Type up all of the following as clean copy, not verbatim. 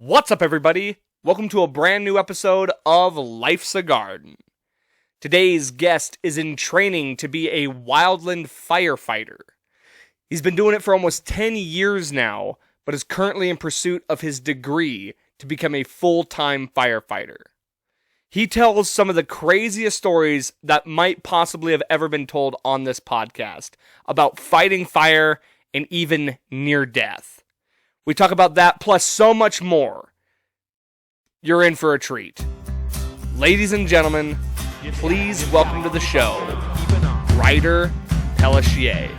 What's up, everybody? Welcome to a brand new episode of Life's a Garden. Today's guest is in training to be a Wildland firefighter. He's been doing it for almost 10 years now, but is currently in pursuit of his degree to become a full-time firefighter. He tells some of the craziest stories that might possibly have ever been told on this podcast about fighting fire and even near death. We talk about that plus so much more. You're in for a treat. Ladies and gentlemen, please welcome to the show, Ryder Pelletier.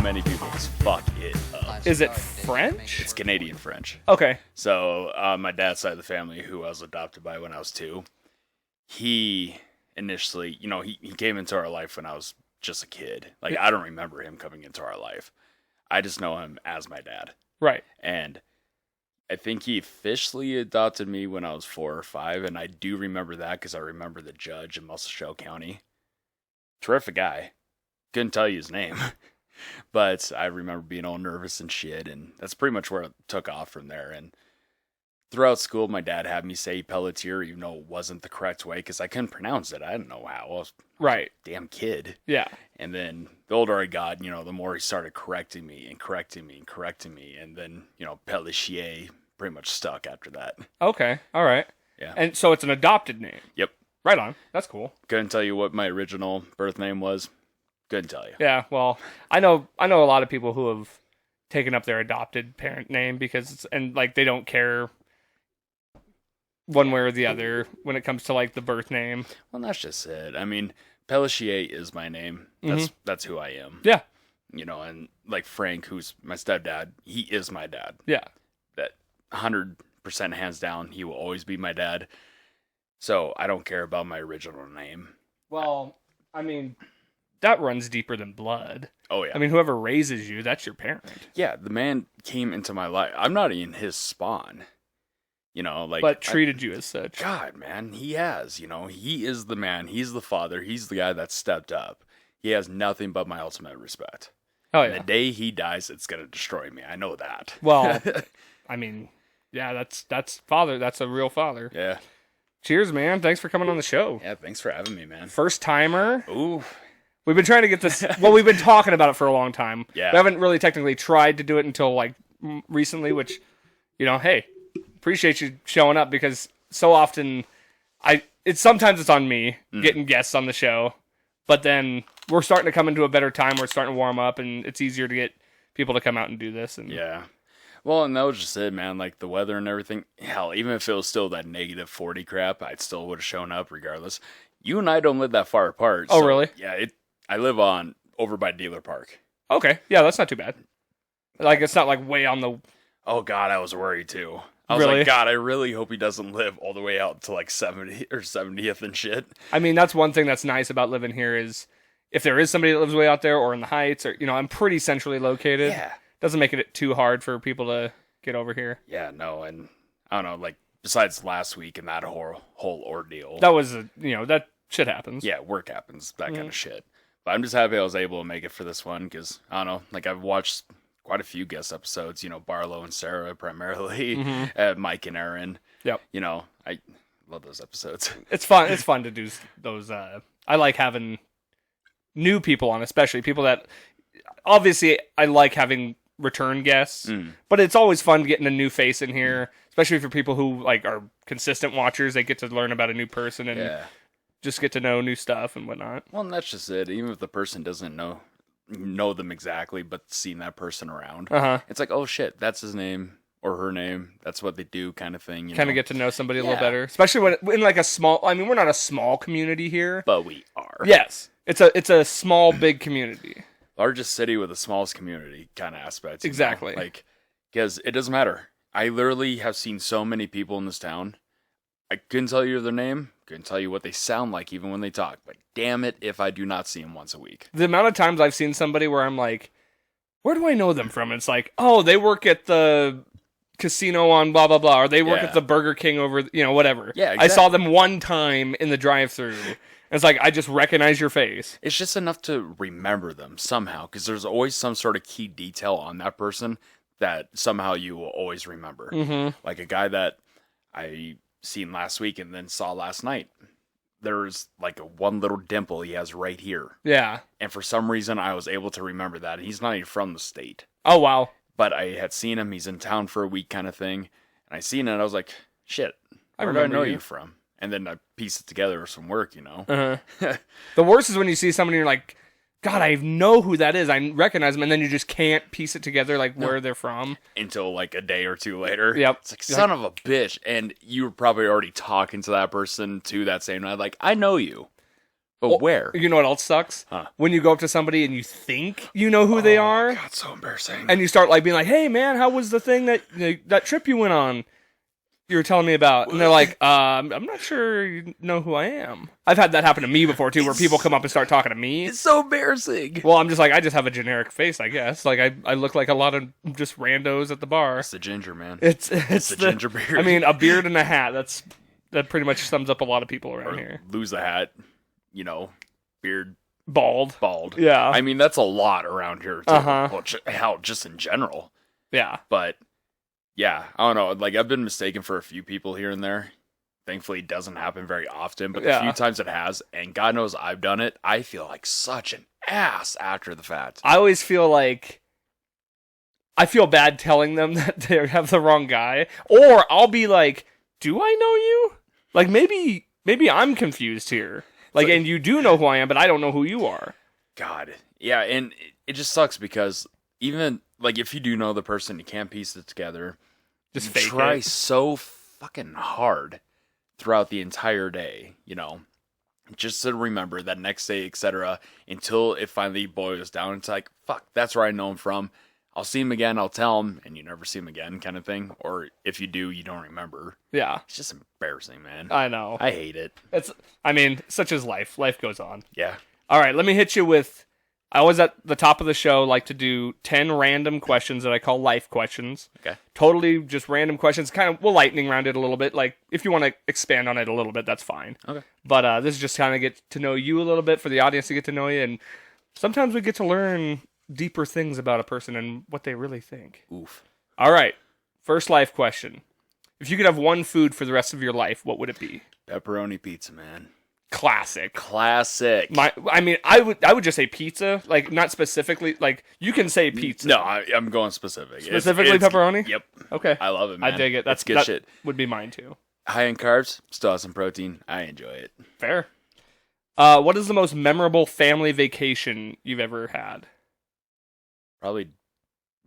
Many people just fuck it up. Is it French? It's Canadian French. Okay. So my dad's side of the family, who I was adopted by when I was 2, he initially, he came into our life when I was just a kid. Like, I don't remember him coming into our life. I just know him as my dad. Right. And I think he officially adopted me when I was 4 or 5, and I do remember that because I remember the judge in Muscle Shoals County. Terrific guy. Couldn't tell you his name. But I remember being all nervous and shit, and that's pretty much where it took off from there. And throughout school, my dad had me say Pelletier, even though it wasn't the correct way, because I couldn't pronounce it. I didn't know how. I was a damn kid. Yeah. And then the older I got, the more he started correcting me. And then, Pelletier pretty much stuck after that. Okay. All right. Yeah. And so it's an adopted name. Yep. Right on. That's cool. Couldn't tell you what my original birth name was. Couldn't tell you. Yeah, well, I know a lot of people who have taken up their adopted parent name because they don't care one way or the other when it comes to like the birth name. Well, that's just it. I memean, Pelletier is my name. That's who I am. Yeah. And like Frank, who's my stepdad, he is my dad. Yeah. That 100% hands down, he will always be my dad. So I don't care about my original name. Well, I mean, that runs deeper than blood. Oh, yeah. I mean, whoever raises you, that's your parent. Yeah, the man came into my life. I'm not in his spawn. But treated you as such. God, man, he has. He is the man. He's the father. He's the guy that stepped up. He has nothing but my ultimate respect. Oh, and yeah. the day he dies, it's going to destroy me. I know that. Well, I mean, yeah, that's father. That's a real father. Yeah. Cheers, man. Thanks for coming on the show. Yeah, thanks for having me, man. First timer. Ooh. We've been trying to get this. Well, we've been talking about it for a long time. Yeah. We haven't really technically tried to do it until like recently, which, hey, appreciate you showing up because so often sometimes it's on me getting guests on the show, but then we're starting to come into a better time where it's starting to warm up and it's easier to get people to come out and do this. And yeah. Well, and that was just it, man. Like the weather and everything. Hell, even if it was still that negative 40 crap, I still would have shown up regardless. You and I don't live that far apart. Oh, really? Yeah, I live over by Dealer Park. Okay. Yeah, that's not too bad. Like, it's not like way on the... Oh, God, I was worried, too. I was like, God, I really hope he doesn't live all the way out to, like, 70 or 70th and shit. I mean, that's one thing that's nice about living here is if there is somebody that lives way out there or in the Heights or, I'm pretty centrally located. Yeah. Doesn't make it too hard for people to get over here. Yeah, no, and I don't know, like, besides last week and that whole ordeal. That was, that shit happens. Yeah, work happens, that kind of shit. But I'm just happy I was able to make it for this one because, I don't know, like I've watched quite a few guest episodes, Barlow and Sarah primarily, Mike and Aaron. Yep. I love those episodes. It's fun. It's fun to do those. I like having new people on, especially people that, obviously I like having return guests, but it's always fun getting a new face in here, especially for people who like are consistent watchers. They get to learn about a new person and just get to know new stuff and whatnot. Well, and that's just it. Even if the person doesn't know them exactly, but seeing that person around, it's like, oh shit, that's his name or her name. That's what they do, kind of thing. Kind of get to know somebody a little better, especially when in like a small. I mean, we're not a small community here, but we are. Yes, it's a small big community. Largest city with the smallest community kind of aspects. Exactly. Like, because it doesn't matter. I literally have seen so many people in this town. I couldn't tell you their name, couldn't tell you what they sound like even when they talk, but damn it if I do not see them once a week. The amount of times I've seen somebody where I'm like, where do I know them from? And it's like, oh, they work at the casino on blah, blah, blah, or they work at the Burger King over, whatever. Yeah, exactly. I saw them one time in the drive-thru. It's like, I just recognize your face. It's just enough to remember them somehow, because there's always some sort of key detail on that person that somehow you will always remember. Mm-hmm. Like a guy that I seen last week and then saw last night. There's like a one little dimple he has right here. Yeah. And for some reason, I was able to remember that. He's not even from the state. Oh, wow. But I had seen him. He's in town for a week kind of thing. And I seen it and I was like, shit, where do I know you from? And then I pieced it together with some work, Uh-huh. The worst is when you see somebody and you're like, God, I know who that is. I recognize them. And then you just can't piece it together, like where they're from. Until like a day or two later. Yep. It's like, son of a bitch. And you were probably already talking to that person too that same night. Like, I know you. But where? You know what else sucks? Huh. When you go up to somebody and you think you know who they are. God, so embarrassing. And you start like being like, hey man, how was the thing that trip you went on? You were telling me about, and they're like, I'm not sure you know who I am. I've had that happen to me before too, where people come up and start talking to me. It's so embarrassing. Well, I'm just like, I just have a generic face, I guess. Like I look like a lot of just randos at the bar. It's the ginger, man. It's the ginger beard. I mean, a beard and a hat. That pretty much sums up a lot of people around here. Lose the hat, beard, Bald. Yeah. I mean, that's a lot around here too. Uh-huh. Well, hell, just in general. Yeah. But yeah, I don't know. Like, I've been mistaken for a few people here and there. Thankfully, it doesn't happen very often, but the few times it has, and God knows I've done it, I feel like such an ass after the fact. I always feel like I feel bad telling them that they have the wrong guy, or I'll be like, "Do I know you? Like maybe I'm confused here. Like, and you do know who I am, but I don't know who you are." God, yeah, and it just sucks because even like if you do know the person, you can't piece it together. Just you fake try it. so fucking hard throughout the entire day, just to remember that next day, etc. Until it finally boils down. It's like, fuck, that's where I know him from. I'll see him again, I'll tell him, and you never see him again, kind of thing. Or if you do, you don't remember. Yeah. It's just embarrassing, man. I know. I hate it. Such is life. Life goes on. Yeah. All right, let me hit you with, I always at the top of the show like to do 10 random questions that I call life questions. Okay. Totally just random questions. Kind of, we'll lightning round it a little bit. Like, if you want to expand on it a little bit, that's fine. Okay. But this is just kind of get to know you a little bit, for the audience to get to know you. And sometimes we get to learn deeper things about a person and what they really think. Oof. All right. First life question. If you could have one food for the rest of your life, what would it be? Pepperoni pizza, man. Classic. I would just say pizza, like not specifically. Like you can say pizza. No, I'm going specific. Specifically pepperoni. Yep. Okay. I love it, man. I dig it. That's good shit. Would be mine too. High in carbs, still has some protein. I enjoy it. Fair. What is the most memorable family vacation you've ever had? Probably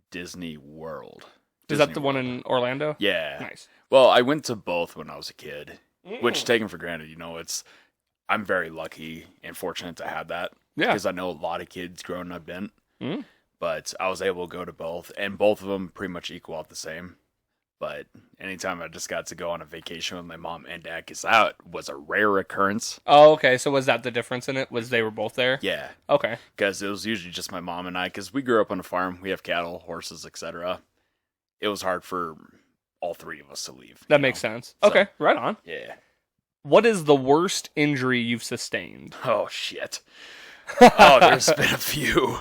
Disney World. Is that the one in Orlando? Yeah. Nice. Well, I went to both when I was a kid, which taken for granted, I'm very lucky and fortunate to have that. Yeah. Because I know a lot of kids growing up didn't. Mm. But I was able to go to both, and both of them pretty much equal out the same. But anytime I just got to go on a vacation with my mom and dad, because that was a rare occurrence. Oh, okay. So was that the difference in it? Was they were both there? Yeah. Okay. Because it was usually just my mom and I, because we grew up on a farm. We have cattle, horses, etc. It was hard for all three of us to leave. That makes sense. Okay, right on. Yeah. What is the worst injury you've sustained? Oh, shit. Oh, there's been a few.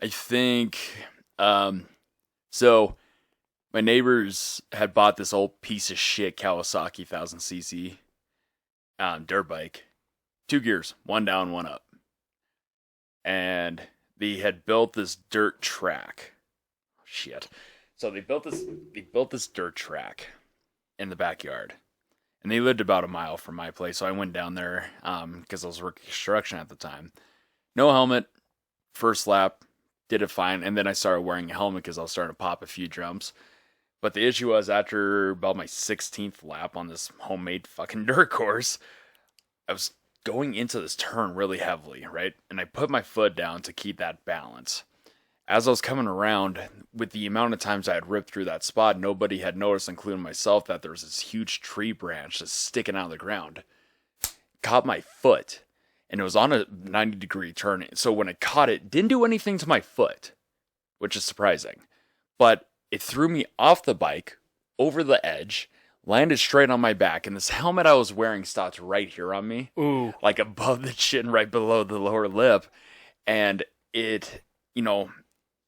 I think, so my neighbors had bought this old piece of shit Kawasaki 1000cc dirt bike. 2 gears, one down, one up. And they had built this dirt track. Shit. So they built this dirt track in the backyard. And they lived about a mile from my place, so I went down there because I was working construction at the time. No helmet, first lap, did it fine, and then I started wearing a helmet because I was starting to pop a few jumps. But the issue was after about my 16th lap on this homemade fucking dirt course, I was going into this turn really heavily, right? And I put my foot down to keep that balance. as I was coming around, with the amount of times I had ripped through that spot, nobody had noticed, including myself, that there was this huge tree branch just sticking out of the ground. Caught my foot, and it was on a 90-degree turn. So when it caught it didn't do anything to my foot, which is surprising. But it threw me off the bike, over the edge, landed straight on my back, and this helmet I was wearing stopped right here on me. Ooh. Like above the chin, right below the lower lip. And it,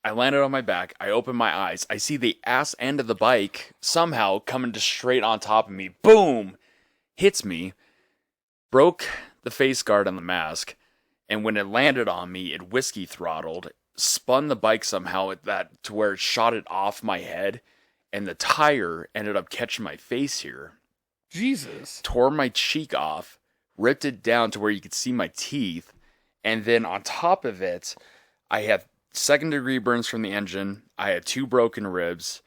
I landed on my back, I opened my eyes, I see the ass end of the bike somehow coming just straight on top of me. Boom! Hits me, broke the face guard on the mask, and when it landed on me, it whiskey throttled, spun the bike somehow at that to where it shot it off my head, and the tire ended up catching my face here. Jesus. Tore my cheek off, ripped it down to where you could see my teeth, and then on top of it, I had second-degree burns from the engine, I had 2 broken ribs,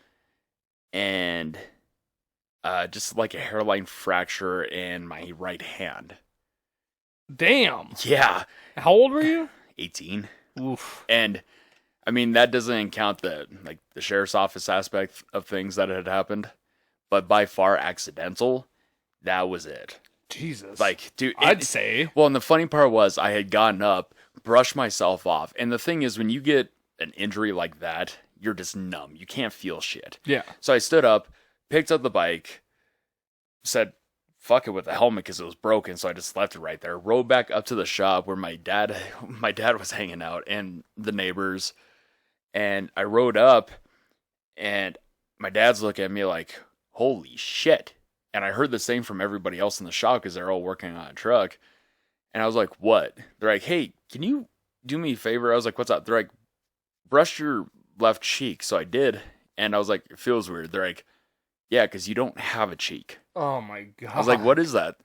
and just like a hairline fracture in my right hand. Damn. Yeah. How old were you? 18. Oof. And I mean, that doesn't count the sheriff's office aspect of things that had happened, but by far accidental, that was it. Jesus. Like, dude, I'd say. Well, and the funny part was I had gotten up, brushed myself off, and the thing is, when you get an injury like that, you're just numb. You can't feel shit. Yeah. So I stood up, picked up the bike, said, fuck it with the helmet because it was broken, so I just left it right there. Rode back up to the shop where my dad was hanging out and the neighbors. And I rode up, and my dad's looking at me like, holy shit. And I heard the same from everybody else in the shop because they're all working on a truck. And I was like, what? They're like, hey, can you do me a favor? I was like, what's up? They're like, brush your left cheek. So I did. And I was like, it feels weird. They're like, yeah, because you don't have a cheek. Oh my God. I was like, what is that?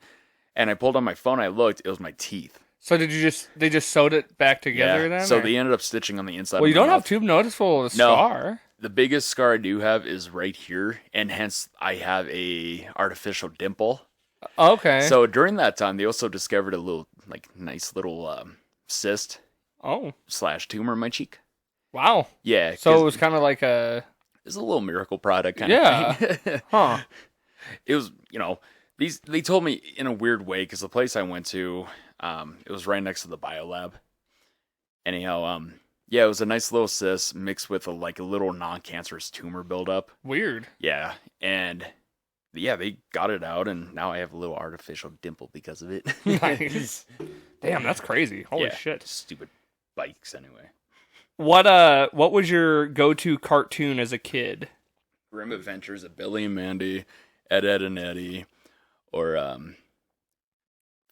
And I pulled on my phone. I looked. It was my teeth. So they just sewed it back together then? So or? they ended up stitching on the inside. Well, you don't mouth. have too noticeable a scar. The biggest scar I do have is right here, and hence I have a artificial dimple. Okay. So during that time, they also discovered a little, nice little cyst. Oh. / tumor in my cheek. Wow. Yeah. So it was kind of like a... It's a little miracle product kind of thing. Huh. It was, they told me in a weird way, because the place I went to, it was right next to the biolab. Anyhow, yeah, it was a nice little cyst mixed with a little non-cancerous tumor buildup. Weird. Yeah, and yeah, they got it out, and now I have a little artificial dimple because of it. Nice. Damn, that's crazy. Holy shit. Stupid bikes, anyway. What was your go-to cartoon as a kid? Grim Adventures of Billy and Mandy, Ed, Ed and Eddie, or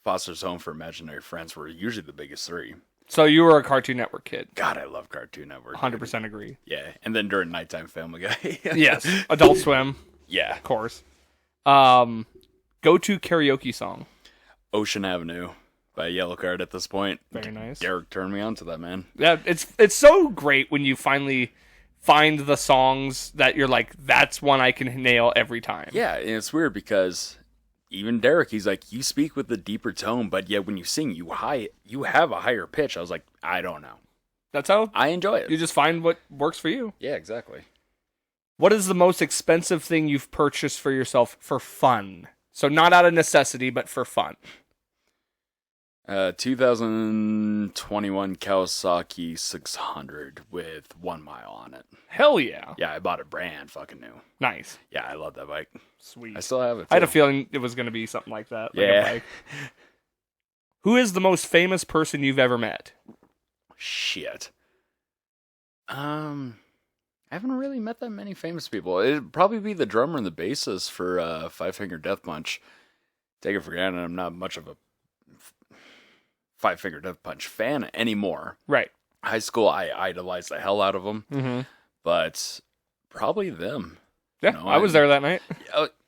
Foster's Home for Imaginary Friends were usually the biggest 3. So you were a Cartoon Network kid. God, I love Cartoon Network. 100% agree. Yeah, and then during nighttime, Family Guy. Yes, Adult Swim. Yeah. Of course. Go-to karaoke song? Ocean Avenue by Yellowcard at this point. Very nice. Derek turned me on to that, man. Yeah, it's so great when you finally find the songs that you're like, that's one I can nail every time. Yeah, and it's weird because even Derek, he's like, you speak with a deeper tone, but yet when you sing, you have a higher pitch. I was like, I don't know. That's how I enjoy it. You just find what works for you. Yeah, exactly. What is the most expensive thing you've purchased for yourself for fun? So not out of necessity, but for fun. 2021 Kawasaki 600 with 1 mile on it. Hell yeah. Yeah, I bought it brand fucking new. Nice. Yeah, I love that bike. Sweet. I still have it, too. I had a feeling it was going to be something like that. Like yeah. a bike. Who is the most famous person you've ever met? Shit. I haven't really met that many famous people. It'd probably be the drummer and the bassist for Five Finger Death Punch. Take it for granted, I'm not much of a Five Finger Death Punch fan anymore. Right. High school, I idolized the hell out of them. Mm-hmm. But probably them. Yeah, I was there that night.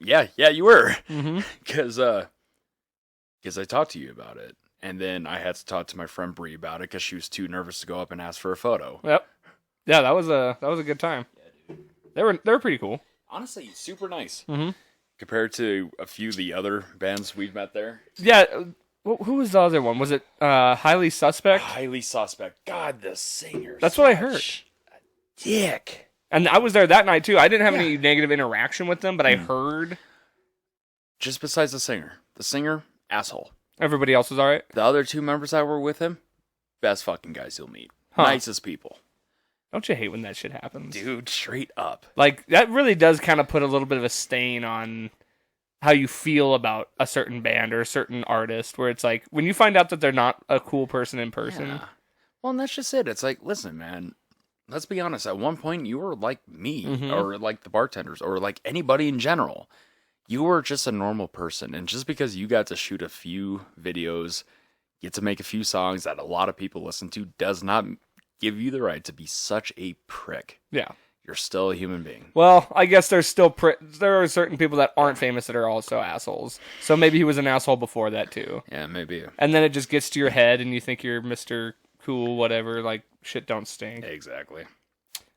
Yeah, you were. Mm-hmm. Because I talked to you about it. And then I had to talk to my friend Bree about it because she was too nervous to go up and ask for a photo. Yep. Yeah, that was a good time. Yeah, dude. They were pretty cool. Honestly, super nice. Mm-hmm. Compared to a few of the other bands we've met there. Yeah. Who was the other one? Was it Highly Suspect? Highly Suspect. God, the singer. That's what I heard. dick. And I was there that night, too. I didn't have Yeah. any negative interaction with them, but I heard Just besides the singer. The singer, asshole. everybody else was all right. The other 2 members that were with him, best fucking guys you'll meet. Huh. Nicest people. Don't you hate when that shit happens? Dude, straight up. Like, that really does kind of put a little bit of a stain on how you feel about a certain band or a certain artist, where it's like, when you find out that they're not a cool person in person. Yeah. Well, and that's just it. It's like, listen, man, let's be honest. At one point, you were like me, or like the bartenders, or like anybody in general. You were just a normal person. And just because you got to shoot a few videos, get to make a few songs that a lot of people listen to, does not give you the right to be such a prick. Yeah. You're still a human being. Well, I guess there's still there are certain people that aren't famous that are also assholes. So maybe he was an asshole before that too. Yeah, maybe. And then it just gets to your head, and you think you're Mr. Cool, whatever. Like, shit don't stink. Exactly.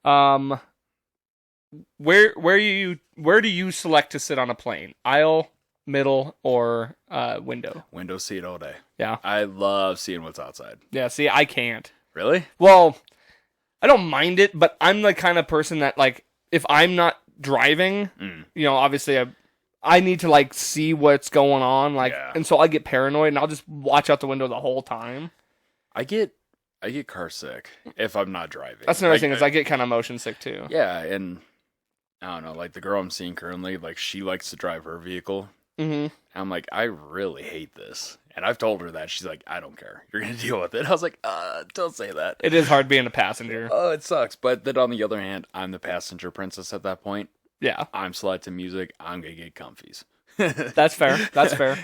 Where do you select to sit on a plane? Aisle, middle, or window? Window seat all day. Yeah. I love seeing what's outside. Yeah. See, I can't. Really? Well, I don't mind it, but I'm the kind of person that, like, if I'm not driving, you know, obviously I need to, like, see what's going on, like, and so I get paranoid, and I'll just watch out the window the whole time. I get car sick if I'm not driving. That's another thing, is I get kind of motion sick too. Yeah, and I don't know, like the girl I'm seeing currently, like she likes to drive her vehicle. Mm-hmm. I'm like, I really hate this. And I've told her that. She's like, I don't care. You're going to deal with it. I was like, don't say that. It is hard being a passenger. Oh, it sucks. But then on the other hand, I'm the passenger princess at that point. Yeah. I'm selecting music. I'm going to get comfies. That's fair. That's fair.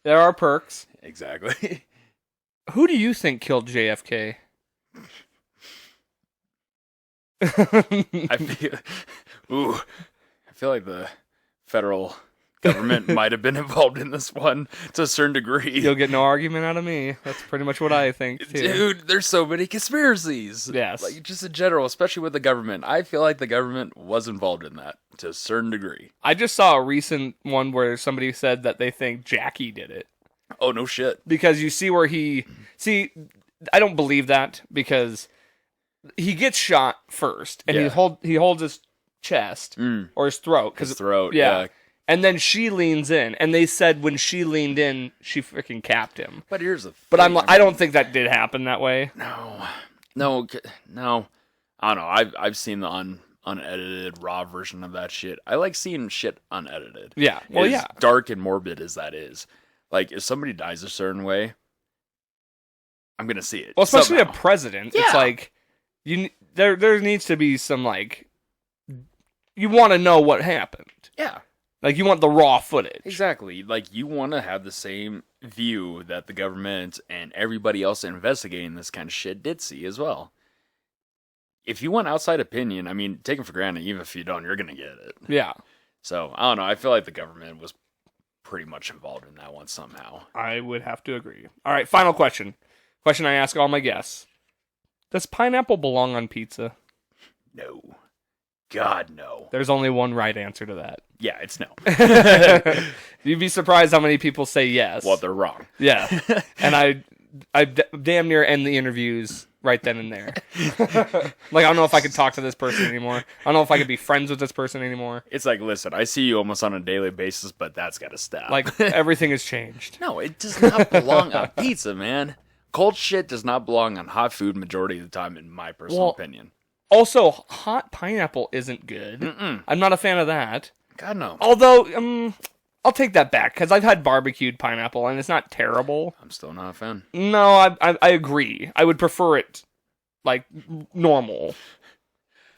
There are perks. Exactly. Who do you think killed JFK? I feel like the federal government might have been involved in this one to a certain degree. You'll get no argument out of me. That's pretty much what I think, too. Dude, there's so many conspiracies. Yes. Like, just in general, especially with the government. I feel like the government was involved in that to a certain degree. I just saw a recent one where somebody said that they think Jackie did it. Oh, no shit. Because you see where I don't believe that, because he gets shot first, and he holds his chest or his throat. His throat, yeah. And then she leans in, and they said when she leaned in, she freaking capped him. But here's the thing. But I don't think that did happen that way. No. I don't know. I've seen the unedited raw version of that shit. I like seeing shit unedited. Yeah. Well, as dark and morbid as that is. Like, if somebody dies a certain way, I'm gonna see it. Well, especially somehow. a president. Yeah. It's like there needs to be some, like, you want to know what happened. Yeah. Like, you want the raw footage. Exactly. Like, you want to have the same view that the government and everybody else investigating this kind of shit did see as well. If you want outside opinion, I mean, take it for granted, even if you don't, you're going to get it. Yeah. So, I don't know. I feel like the government was pretty much involved in that one somehow. I would have to agree. All right, final question. Question I ask all my guests. Does pineapple belong on pizza? No. God, no. There's only one right answer to that. Yeah, it's no. You'd be surprised how many people say yes. Well, they're wrong. Yeah. And I damn near end the interviews right then and there. Like, I don't know if I could talk to this person anymore. I don't know if I could be friends with this person anymore. It's like, listen, I see you almost on a daily basis, but that's got to stop. Like, everything has changed. No, it does not belong on pizza, man. Cold shit does not belong on hot food majority of the time, in my personal opinion. Also, hot pineapple isn't good. Mm-mm. I'm not a fan of that. God, no. Although, I'll take that back, because I've had barbecued pineapple, and it's not terrible. I'm still not a fan. No, I agree. I would prefer it, like, normal.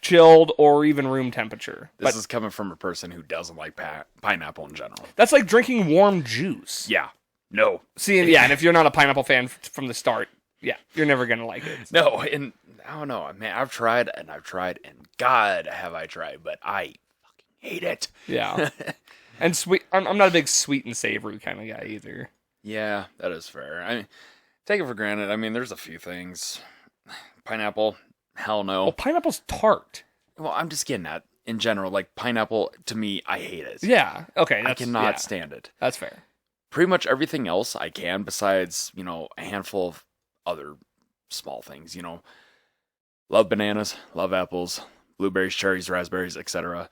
Chilled, or even room temperature. This is coming from a person who doesn't like pineapple in general. That's like drinking warm juice. Yeah. No. See, yeah, and if you're not a pineapple fan from the start, yeah, you're never going to like it. No, and I don't know, man, I've tried, and God have I tried, but I fucking hate it. Yeah. And sweet, I'm not a big sweet and savory kind of guy either. Yeah, that is fair. I mean, take it for granted. I mean, there's a few things. Pineapple, hell no. Well, pineapple's tart. Well, I'm just getting at, in general, like, pineapple, to me, I hate it. Yeah, okay. I cannot stand it. That's fair. Pretty much everything else I can, besides, a handful of other small things, Love bananas, love apples, blueberries, cherries, raspberries, etc.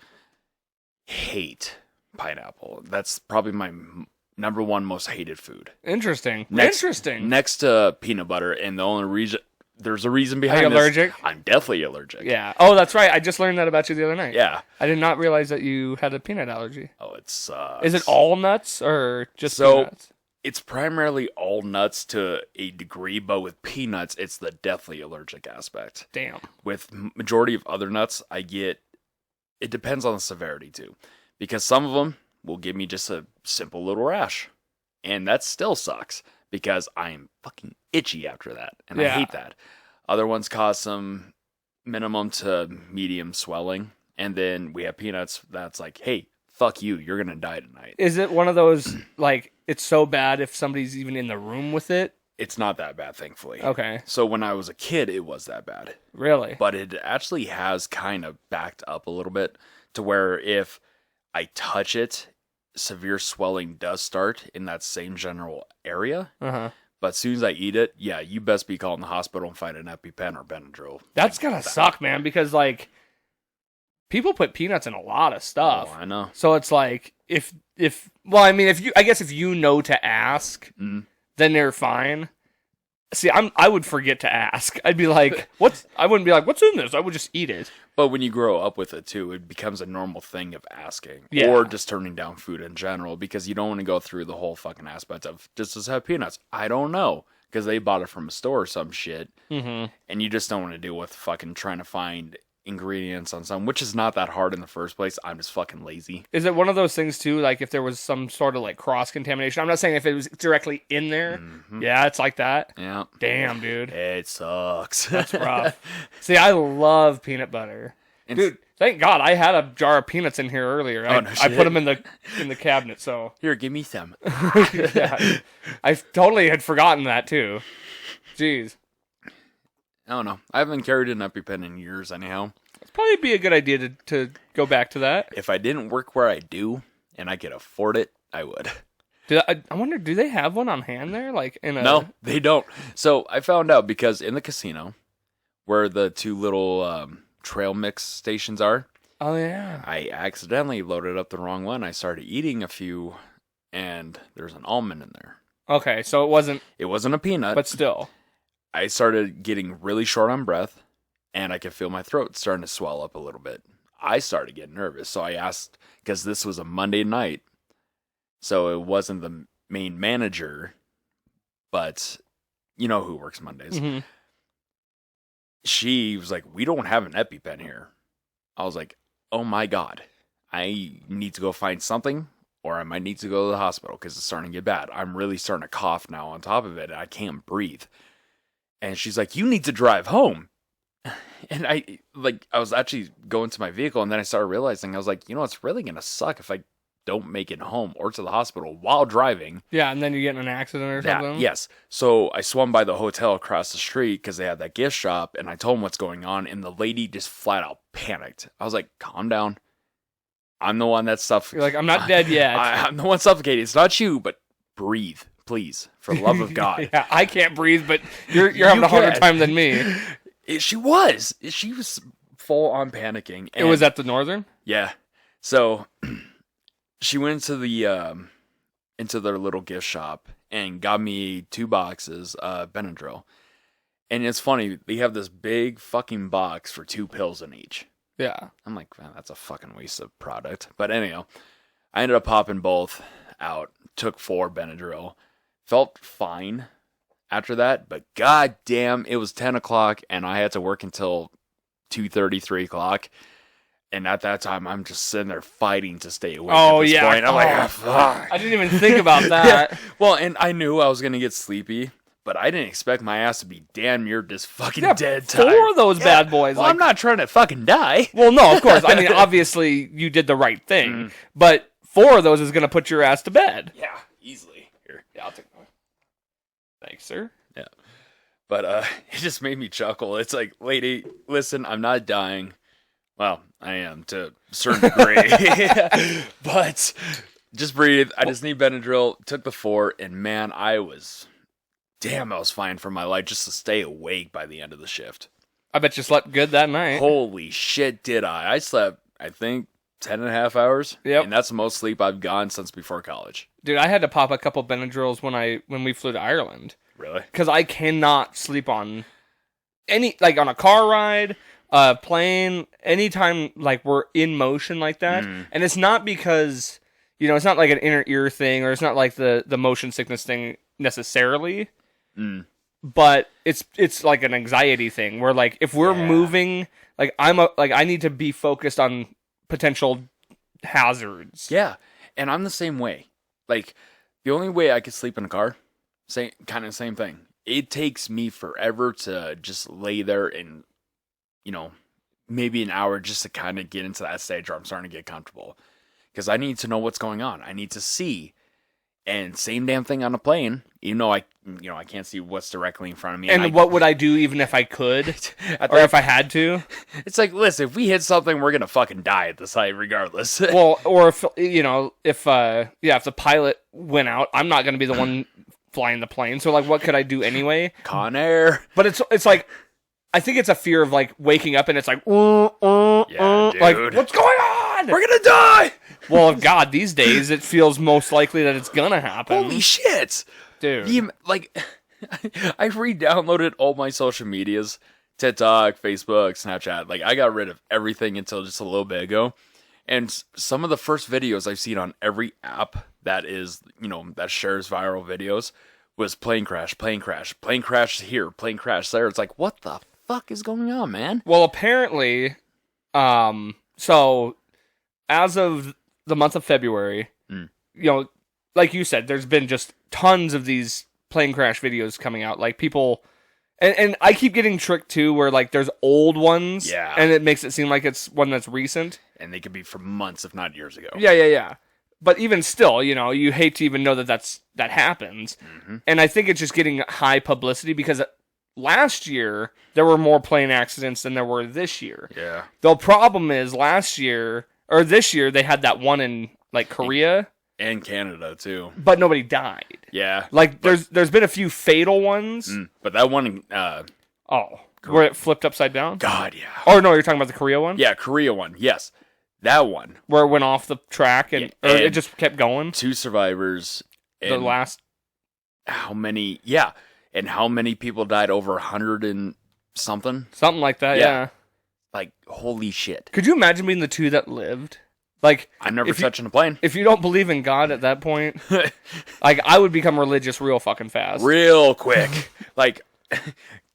Hate pineapple. That's probably my number one most hated food. Interesting. Next to peanut butter, and the only reason there's a reason behind Are you allergic? I'm definitely allergic. Yeah. Oh, that's right. I just learned that about you the other night. Yeah. I did not realize that you had a peanut allergy. Oh, it sucks. Is it all nuts or just peanuts? It's primarily all nuts to a degree, but with peanuts, it's the deathly allergic aspect. Damn. With majority of other nuts, it depends on the severity too. Because some of them will give me just a simple little rash. And that still sucks because I am fucking itchy after that. And I hate that. Other ones cause some minimum to medium swelling. And then we have peanuts that's like, hey, fuck you, you're going to die tonight. Is it one of those, like, it's so bad if somebody's even in the room with it? It's not that bad, thankfully. Okay. So when I was a kid, it was that bad. Really? But it actually has kind of backed up a little bit to where if I touch it, severe swelling does start in that same general area. Uh-huh. But as soon as I eat it, yeah, you best be calling the hospital and find an EpiPen or Benadryl. That's gotta suck, man, because, like, people put peanuts in a lot of stuff. Oh, I know. So it's like, if you know to ask, then they're fine. See, I would forget to ask. I'd be like, I wouldn't be like, what's in this? I would just eat it. But when you grow up with it too, it becomes a normal thing of asking. Yeah. Or just turning down food in general because you don't want to go through the whole fucking aspect of, does this have peanuts? I don't know. Because they bought it from a store or some shit. Mm-hmm. And you just don't want to deal with fucking trying to find ingredients on something, which is not that hard in the first place. I'm just fucking lazy. Is it one of those things too, like if there was some sort of like cross-contamination? I'm not saying if it was directly in there. Mm-hmm. Yeah, it's like that. Yeah. Damn, dude. It sucks. That's rough. See, I love peanut butter. Dude, thank God I had a jar of peanuts in here earlier. Oh, no I shit. put them in the cabinet, so. Here, give me some. Yeah, I totally had forgotten that too. Jeez. I don't know. I haven't carried an EpiPen in years anyhow. It'd probably be a good idea to go back to that. If I didn't work where I do and I could afford it, I would. I wonder, do they have one on hand there? Like in a... No, they don't. So I found out because in the casino, where the two little trail mix stations are, Oh, yeah. I accidentally loaded up the wrong one. I started eating a few, and there's an almond in there. Okay, so it wasn't a peanut. but still. I started getting really short on breath, and I could feel my throat starting to swell up a little bit. I started getting nervous, so I asked, because this was a Monday night, so it wasn't the main manager, but you know who works Mondays. Mm-hmm. She was like, we don't have an EpiPen here. I was like, oh my God, I need to go find something, or I might need to go to the hospital because it's starting to get bad. I'm really starting to cough now on top of it, and I can't breathe. And she's like, you need to drive home. And I was actually going to my vehicle, and then I started realizing, I was like, you know, it's really going to suck if I don't make it home or to the hospital while driving. Yeah, and then you get in an accident or something? Yes. So I swung by the hotel across the street because they had that gift shop, and I told them what's going on, and the lady just flat out panicked. I was like, calm down. I'm the one that's suffocating. You're like, I'm not dead yet. I'm the one suffocating. It's not you, but breathe, please, for the love of God. Yeah, I can't breathe, but you're having a harder time than me. She was full on panicking. It was at the Northern? Yeah. So she went into their little gift shop and got me 2 boxes of Benadryl. And it's funny, they have this big fucking box for 2 pills in each. Yeah. I'm like, man, that's a fucking waste of product. But anyhow, I ended up popping both out, took 4 Benadryl, felt fine after that, but goddamn, it was 10 o'clock and I had to work until 2:30, 3 o'clock. And at that time, I'm just sitting there fighting to stay awake. Oh, at this yeah. point. I'm like, fuck. I didn't even think about that. Yeah. Well, and I knew I was going to get sleepy, but I didn't expect my ass to be damn near just fucking dead tired. 4 of those bad boys. Well, I'm not trying to fucking die. Well, no, of course. I mean, obviously, you did the right thing. But 4 of those is going to put your ass to bed. Yeah, easily. Here. Yeah, I'll take one. Thanks, sir. Yeah. But it just made me chuckle. It's like, lady, listen, I'm not dying. Well, I am to a certain degree. But just breathe. I just need Benadryl. Took the 4, and man, I was fighting for my life just to stay awake by the end of the shift. I bet you slept good that night. Holy shit, did I? I slept, I think, 10.5 hours. Yep. And that's the most sleep I've gotten since before college. Dude, I had to pop a couple Benadryls when we flew to Ireland. Really? Because I cannot sleep on on a car ride, plane, anytime like we're in motion like that. And it's not because, it's not like an inner ear thing, or it's not like the motion sickness thing necessarily. But it's like an anxiety thing where like if we're moving, like I need to be focused on potential hazards. Yeah. And I'm the same way. Like, the only way I could sleep in a car, same thing. It takes me forever to just lay there and, maybe an hour just to kind of get into that stage where I'm starting to get comfortable. Because I need to know what's going on. I need to see. And same damn thing on a plane. Even though I can't see what's directly in front of me. And what would I do even if I could? Or if I had to? It's like, listen, if we hit something, we're going to fucking die at the site regardless. Well, or if the pilot went out, I'm not going to be the one flying the plane. So, like, what could I do anyway? Con Air. But it's like, I think it's a fear of, like, waking up and it's like, yeah, dude. Like, what's going on? We're going to die! Well, God, these days, it feels most likely that it's going to happen. Holy shit! Dude. I re-downloaded all my social medias. TikTok, Facebook, Snapchat. Like, I got rid of everything until just a little bit ago. And some of the first videos I've seen on every app that is, that shares viral videos was plane crash here, plane crash there. It's like, what the fuck is going on, man? Well, apparently, so as of the month of February, like you said, there's been just tons of these plane crash videos coming out. Like people, and I keep getting tricked too, where like there's old ones, and it makes it seem like it's one that's recent, and they could be from months, if not years ago. Yeah. But even still, you hate to even know that happens, and I think it's just getting high publicity because last year there were more plane accidents than there were this year. Yeah. The problem is this year they had that one in like Korea. And Canada, too. But nobody died. Yeah. Like, there's been a few fatal ones. But that one... where it flipped upside down? God, yeah. Oh, no, you're talking about the Korea one? Yeah, Korea one, yes. That one. Where it went off the track and it just kept going? 2 survivors. The last... How many... Yeah. And how many people died? Over 100 and something? Something like that, yeah. Like, holy shit. Could you imagine being the 2 that lived? Like, I'm never touching a plane. If you don't believe in God at that point, like, I would become religious real fucking fast. Real quick. Like,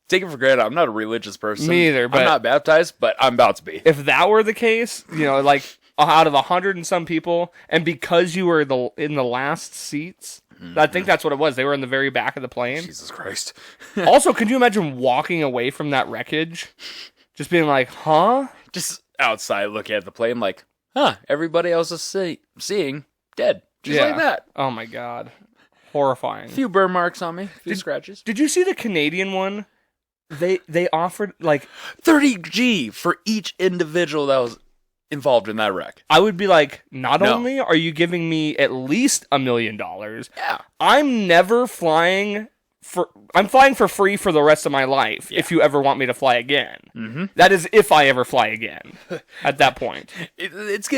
take it for granted, I'm not a religious person. Me either, but... I'm not baptized, but I'm about to be. If that were the case, like, out of 100 and some people, and because you were in the last seats, I think that's what it was. They were in the very back of the plane. Jesus Christ. Also, could you imagine walking away from that wreckage? Just being like, huh? Just outside looking at the plane like... Huh, everybody else is seeing dead. Just like that. Oh my God. Horrifying. A few burn marks on me. A few scratches. Did you see the Canadian one? They offered like $30,000 for each individual that was involved in that wreck. I would be like, not only are you giving me at least $1 million, I'm never flying I'm flying for free for the rest of my life if you ever want me to fly again. Mm-hmm. That is if I ever fly again at that point. It's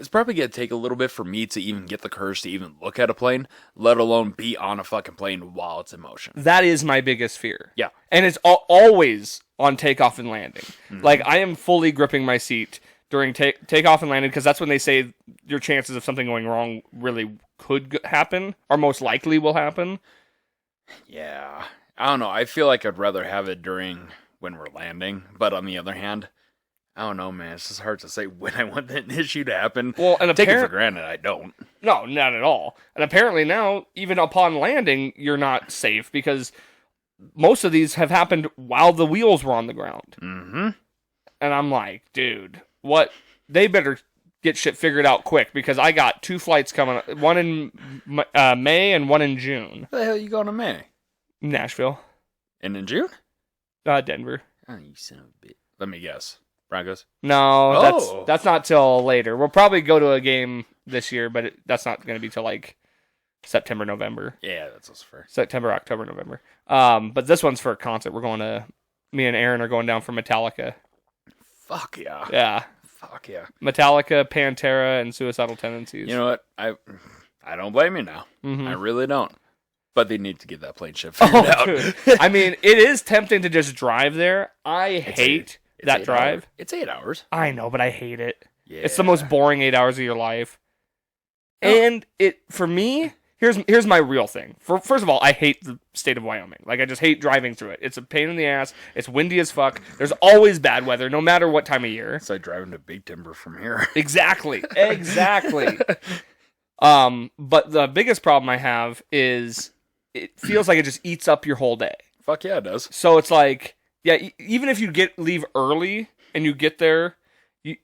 probably going to take a little bit for me to even get the courage to even look at a plane, let alone be on a fucking plane while it's in motion. That is my biggest fear. Yeah. And it's always on takeoff and landing. Mm-hmm. Like, I am fully gripping my seat during takeoff and landing because that's when they say your chances of something going wrong really could happen or most likely will happen. Yeah. I don't know. I feel like I'd rather have it during when we're landing. But on the other hand, I don't know, man. It's just hard to say when I want that issue to happen. Well, and take it for granted, I don't. No, not at all. And apparently now, even upon landing, you're not safe because most of these have happened while the wheels were on the ground. Mm-hmm. And I'm like, dude, what? They better get shit figured out quick because I got 2 flights coming, one in May and one in June. Where the hell are you going to May? Nashville. And in June? Denver. Oh, you son of a bitch. Let me guess. Broncos? No, that's not till later. We'll probably go to a game this year, but that's not going to be till like September, November. Yeah, that's also fair. September, October, November. But this one's for a concert. We're going to me and Aaron are going down for Metallica. Fuck yeah. Yeah. Fuck yeah. Metallica, Pantera, and Suicidal Tendencies. You know what? I don't blame you now. Mhm. I really don't. But they need to get that plane ship figured out. Dude. I mean, it is tempting to just drive there. I hate that drive. Hours. It's 8 hours. I know, but I hate it. Yeah. It's the most boring 8 hours of your life. And for me, here's my real thing. First of all, I hate the state of Wyoming. Like, I just hate driving through it. It's a pain in the ass. It's windy as fuck. There's always bad weather, no matter what time of year. It's like driving to Big Timber from here. Exactly. But the biggest problem I have is it feels like it just eats up your whole day. Fuck yeah, it does. So it's like, yeah, even if you leave early and you get there, you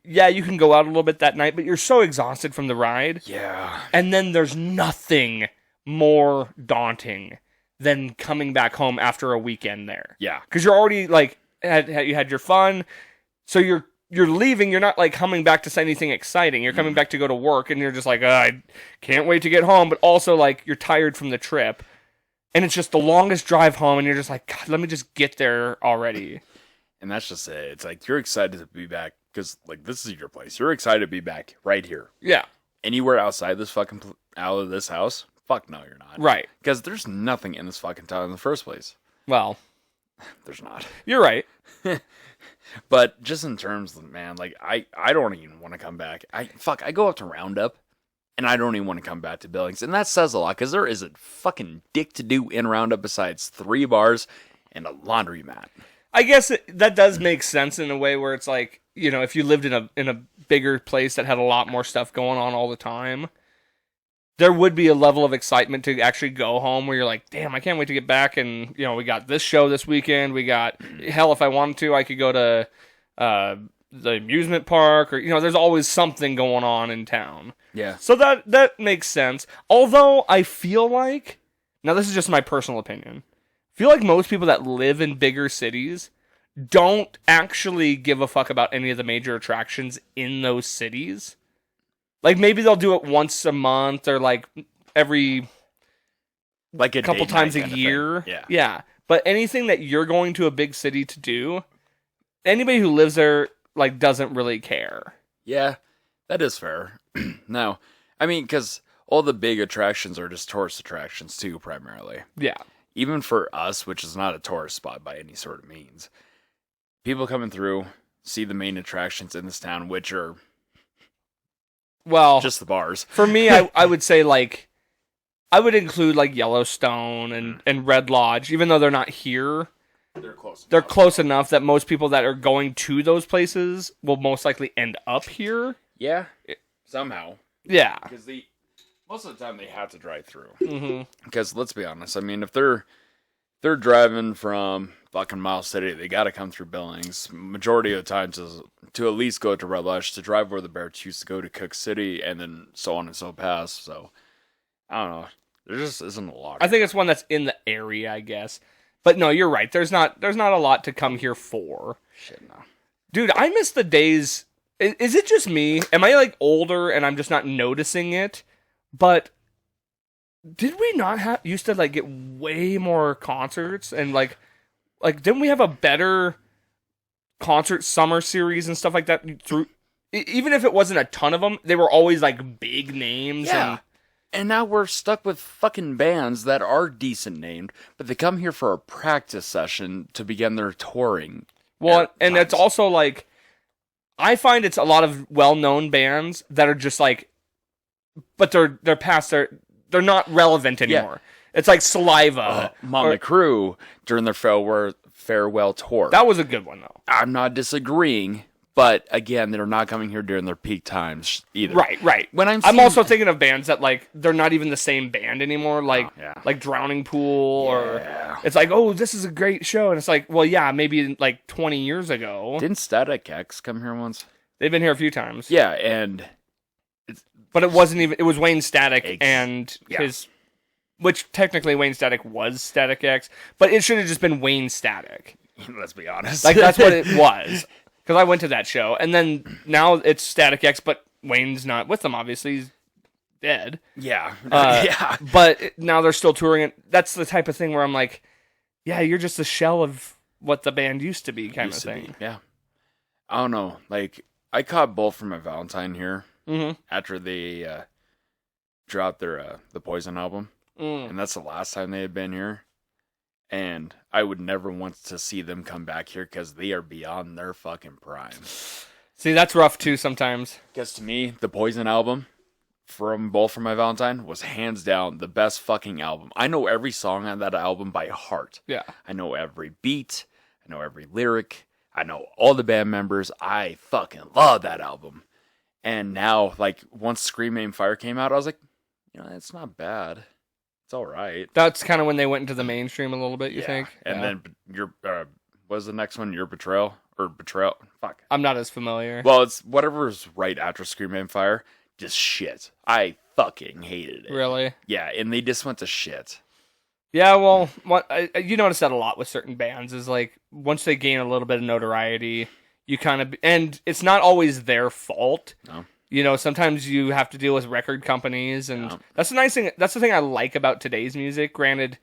can go out a little bit that night, but you're so exhausted from the ride. Yeah. And then there's nothing more daunting than coming back home after a weekend there. Yeah. Because you're already, like, you had your fun, so you're leaving, you're not, like, coming back to say anything exciting. You're coming back to go to work, and you're just like, I can't wait to get home, but also, like, you're tired from the trip. And it's just the longest drive home, and you're just like, God, let me just get there already. And that's just it. It's like, you're excited to be back, because, like, this is your place. You're excited to be back right here. Yeah. Anywhere outside this fucking, out of this house? Fuck no, you're not. Right. Because there's nothing in this fucking town in the first place. Well. There's not. You're right. But just in terms of, man, like, I don't even want to come back. I go up to Roundup, and I don't even want to come back to Billings. And that says a lot, because there isn't fucking dick to do in Roundup besides 3 bars and a laundromat. I guess that does make sense in a way where it's like, you know, if you lived in a bigger place that had a lot more stuff going on all the time, there would be a level of excitement to actually go home where you're like, damn, I can't wait to get back. And, you know, we got this show this weekend. We got, hell, if I wanted to, I could go to the amusement park, or, you know, there's always something going on in town. Yeah. So that makes sense. Although I feel like, now this is just my personal opinion, I feel like most people that live in bigger cities don't actually give a fuck about any of the major attractions in those cities. Like, maybe they'll do it once a month, or like every like a couple times a year. Yeah. But anything that you're going to a big city to do, anybody who lives there, like, doesn't really care. Yeah, that is fair. No, I mean, because all the big attractions are just tourist attractions too, primarily. Yeah. Even for us, which is not a tourist spot by any sort of means, people coming through see the main attractions in this town, which are, well, just the bars. For me, I would say, like, I would include, like, Yellowstone and Red Lodge, even though they're not here. They're close enough that most people that are going to those places will most likely end up here. Yeah, somehow. Yeah. Because most of the time they have to drive through. Mm-hmm. Because let's be honest, I mean, if they're driving from fucking Miles City, they got to come through Billings. Majority of the time to at least go to Red Lodge, to drive where the Bears used to go to Cook City, and then so on and so past. So I don't know. There just isn't a lot. I think it's one that's in the area, I guess. But no, you're right. There's not a lot to come here for. Shit, no. Dude, I miss the days. Is it just me? Am I, like, older and I'm just not noticing it? But did we not used to, like, get way more concerts? And, like didn't we have a better concert summer series and stuff like that? Even if it wasn't a ton of them, they were always, like, big names. Yeah. And now we're stuck with fucking bands that are decent named, but they come here for a practice session to begin their touring. Well, and it's also, like, I find it's a lot of well-known bands that are just, like, but they're past they're not relevant anymore. Yeah. It's like Saliva. Motley Crue during their farewell tour. That was a good one, though. I'm not disagreeing. But again, they're not coming here during their peak times either. Right. When I'm also thinking of bands that, like, they're not even the same band anymore, like like Drowning Pool, or it's like, oh, this is a great show, and it's like, well, yeah, maybe like 20 years ago. Didn't Static X come here once? They've been here a few times. Yeah, and but it wasn't even. It was Wayne Static and his, which technically Wayne Static was Static X, but it should have just been Wayne Static. Let's be honest. Like, that's what it was. Because I went to that show, and then now it's Static X, but Wayne's not with them, obviously. He's dead. Yeah. But now they're still touring it. That's the type of thing where I'm like, yeah, you're just a shell of what the band used to be kind of Used to thing. be, yeah. I don't know. Like, I caught both from my Valentine here Mm-hmm. after they dropped their the Poison album. And that's the last time they had been here. And I would never want to see them come back here because they are beyond their fucking prime. See, that's rough too sometimes. Because to me, the Poison album from my Valentine was hands down the best fucking album. I know every song on that album by heart. Yeah. I know every beat. I know every lyric. I know all the band members. I fucking love that album. And now, like, once Scream Aim Fire came out, I was like, it's not bad. It's all right. That's kind of when they went into the mainstream a little bit, you think? And then your what was the next one? Your Betrayal? Or Betrayal? Fuck. I'm not as familiar. Well, it's whatever's right after Scream Aim Fire. Just shit. I fucking hated it. Really? Yeah, and they just went to shit. Yeah, well, you notice that a lot with certain bands is like once they gain a little bit of notoriety, you kind of, and it's not always their fault. No. Sometimes you have to deal with record companies, and that's the nice thing. That's the thing I like about today's music. Granted,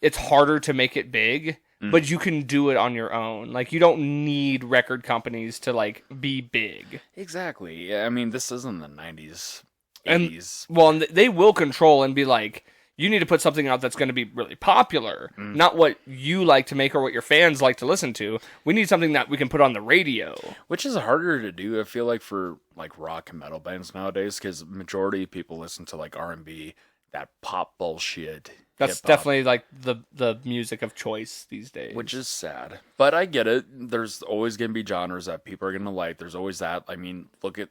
it's harder to make it big, but you can do it on your own. Like, you don't need record companies to like be big. Exactly. Yeah, I mean, this isn't the 90s, And 80s. well, they will control and be like, you need to put something out that's going to be really popular, not what you like to make or what your fans like to listen to. We need something that we can put on the radio. Which is harder to do, I feel like, for like rock and metal bands nowadays, because majority of people listen to like R&B, that pop bullshit. That's hip-hop, definitely like the music of choice these days. which is sad. But I get it. There's always going to be genres that people are going to like. There's always that. I mean, look at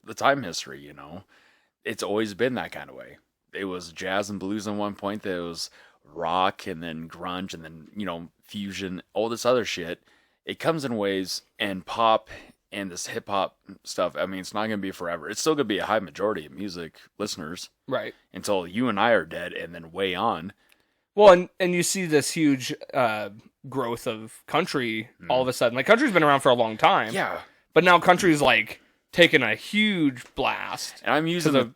the time history, It's always been that kind of way. It was jazz and blues at one point. There was rock and then grunge and then, fusion, all this other shit. It comes in waves, and pop and this hip hop stuff, I mean, it's not going to be forever. It's still going to be a high majority of music listeners. Right. Until you and I are dead and then way on. Well, and you see this huge growth of country all of a sudden. Like, country's been around for a long time. Yeah. But now country's like taking a huge blast. And I'm using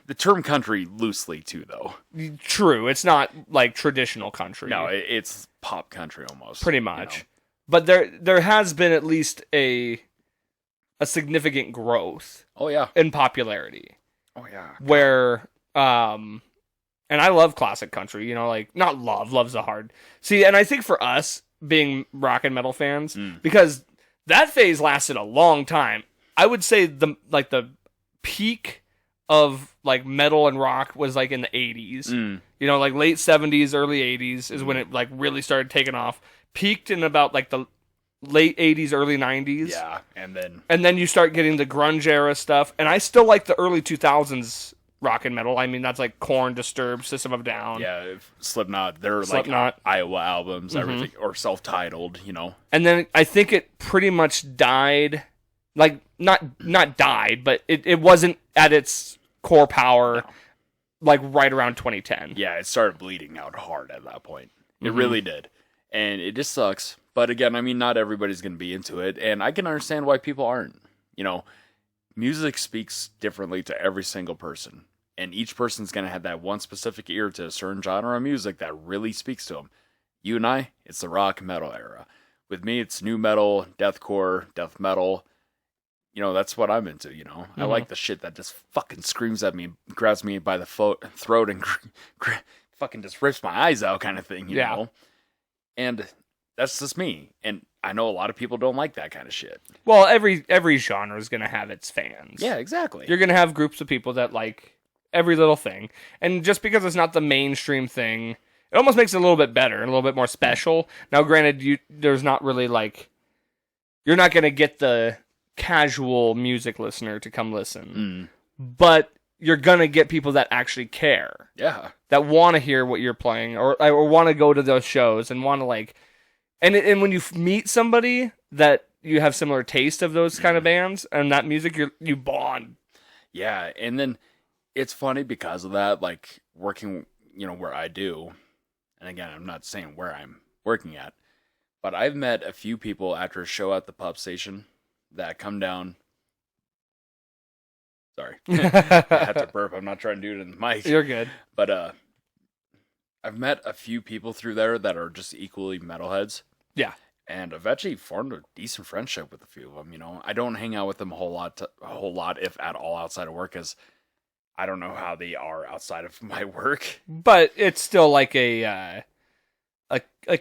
the term country loosely too, though. True. It's not like traditional country. No, it's pop country almost. Pretty much. But there has been at least a significant growth. Oh, yeah. In popularity. Oh, yeah. Where, and I love classic country, like, not love's a hard. See, and I think for us, being rock and metal fans, because that phase lasted a long time, I would say the peak of like metal and rock was like in the 80s. Like late 70s, early 80s is when it like really started taking off. Peaked in about like the late 80s, early 90s. Yeah, and then you start getting the grunge era stuff. And I still like the early 2000s rock and metal. I mean, that's like Korn, Disturbed, System of a Down. Yeah, Slipknot. They're Slipknot. Like Iowa albums, everything, or self-titled, And then I think it pretty much died. Like, not died, but it wasn't at its core power, like right around 2010. Yeah, it started bleeding out hard at that point. It really did. And it just sucks. But again, I mean, not everybody's going to be into it. And I can understand why people aren't. Music speaks differently to every single person. And each person's going to have that one specific ear to a certain genre of music that really speaks to them. You and I, it's the rock metal era. With me, it's new metal, deathcore, death metal. That's what I'm into, I like the shit that just fucking screams at me, grabs me by the throat and fucking just rips my eyes out kind of thing, you know? And that's just me. And I know a lot of people don't like that kind of shit. Well, every genre is going to have its fans. Yeah, exactly. You're going to have groups of people that like every little thing. And just because it's not the mainstream thing, it almost makes it a little bit better and a little bit more special. Now, granted, there's not really like, you're not going to get the casual music listener to come listen. But you're going to get people that actually care. Yeah. That want to hear what you're playing or want to go to those shows and want to like... And when you meet somebody that you have similar taste of those kind of bands and that music, you bond. Yeah, and then it's funny because of that, like working, where I do. And again, I'm not saying where I'm working at. But I've met a few people after a show at the pub station that come down. Sorry. I had to burp. I'm not trying to do it in the mic. You're good. But I've met a few people through there that are just equally metalheads. Yeah. And I've actually formed a decent friendship with a few of them. I don't hang out with them a whole lot, if at all, outside of work, because I don't know how they are outside of my work. But it's still like a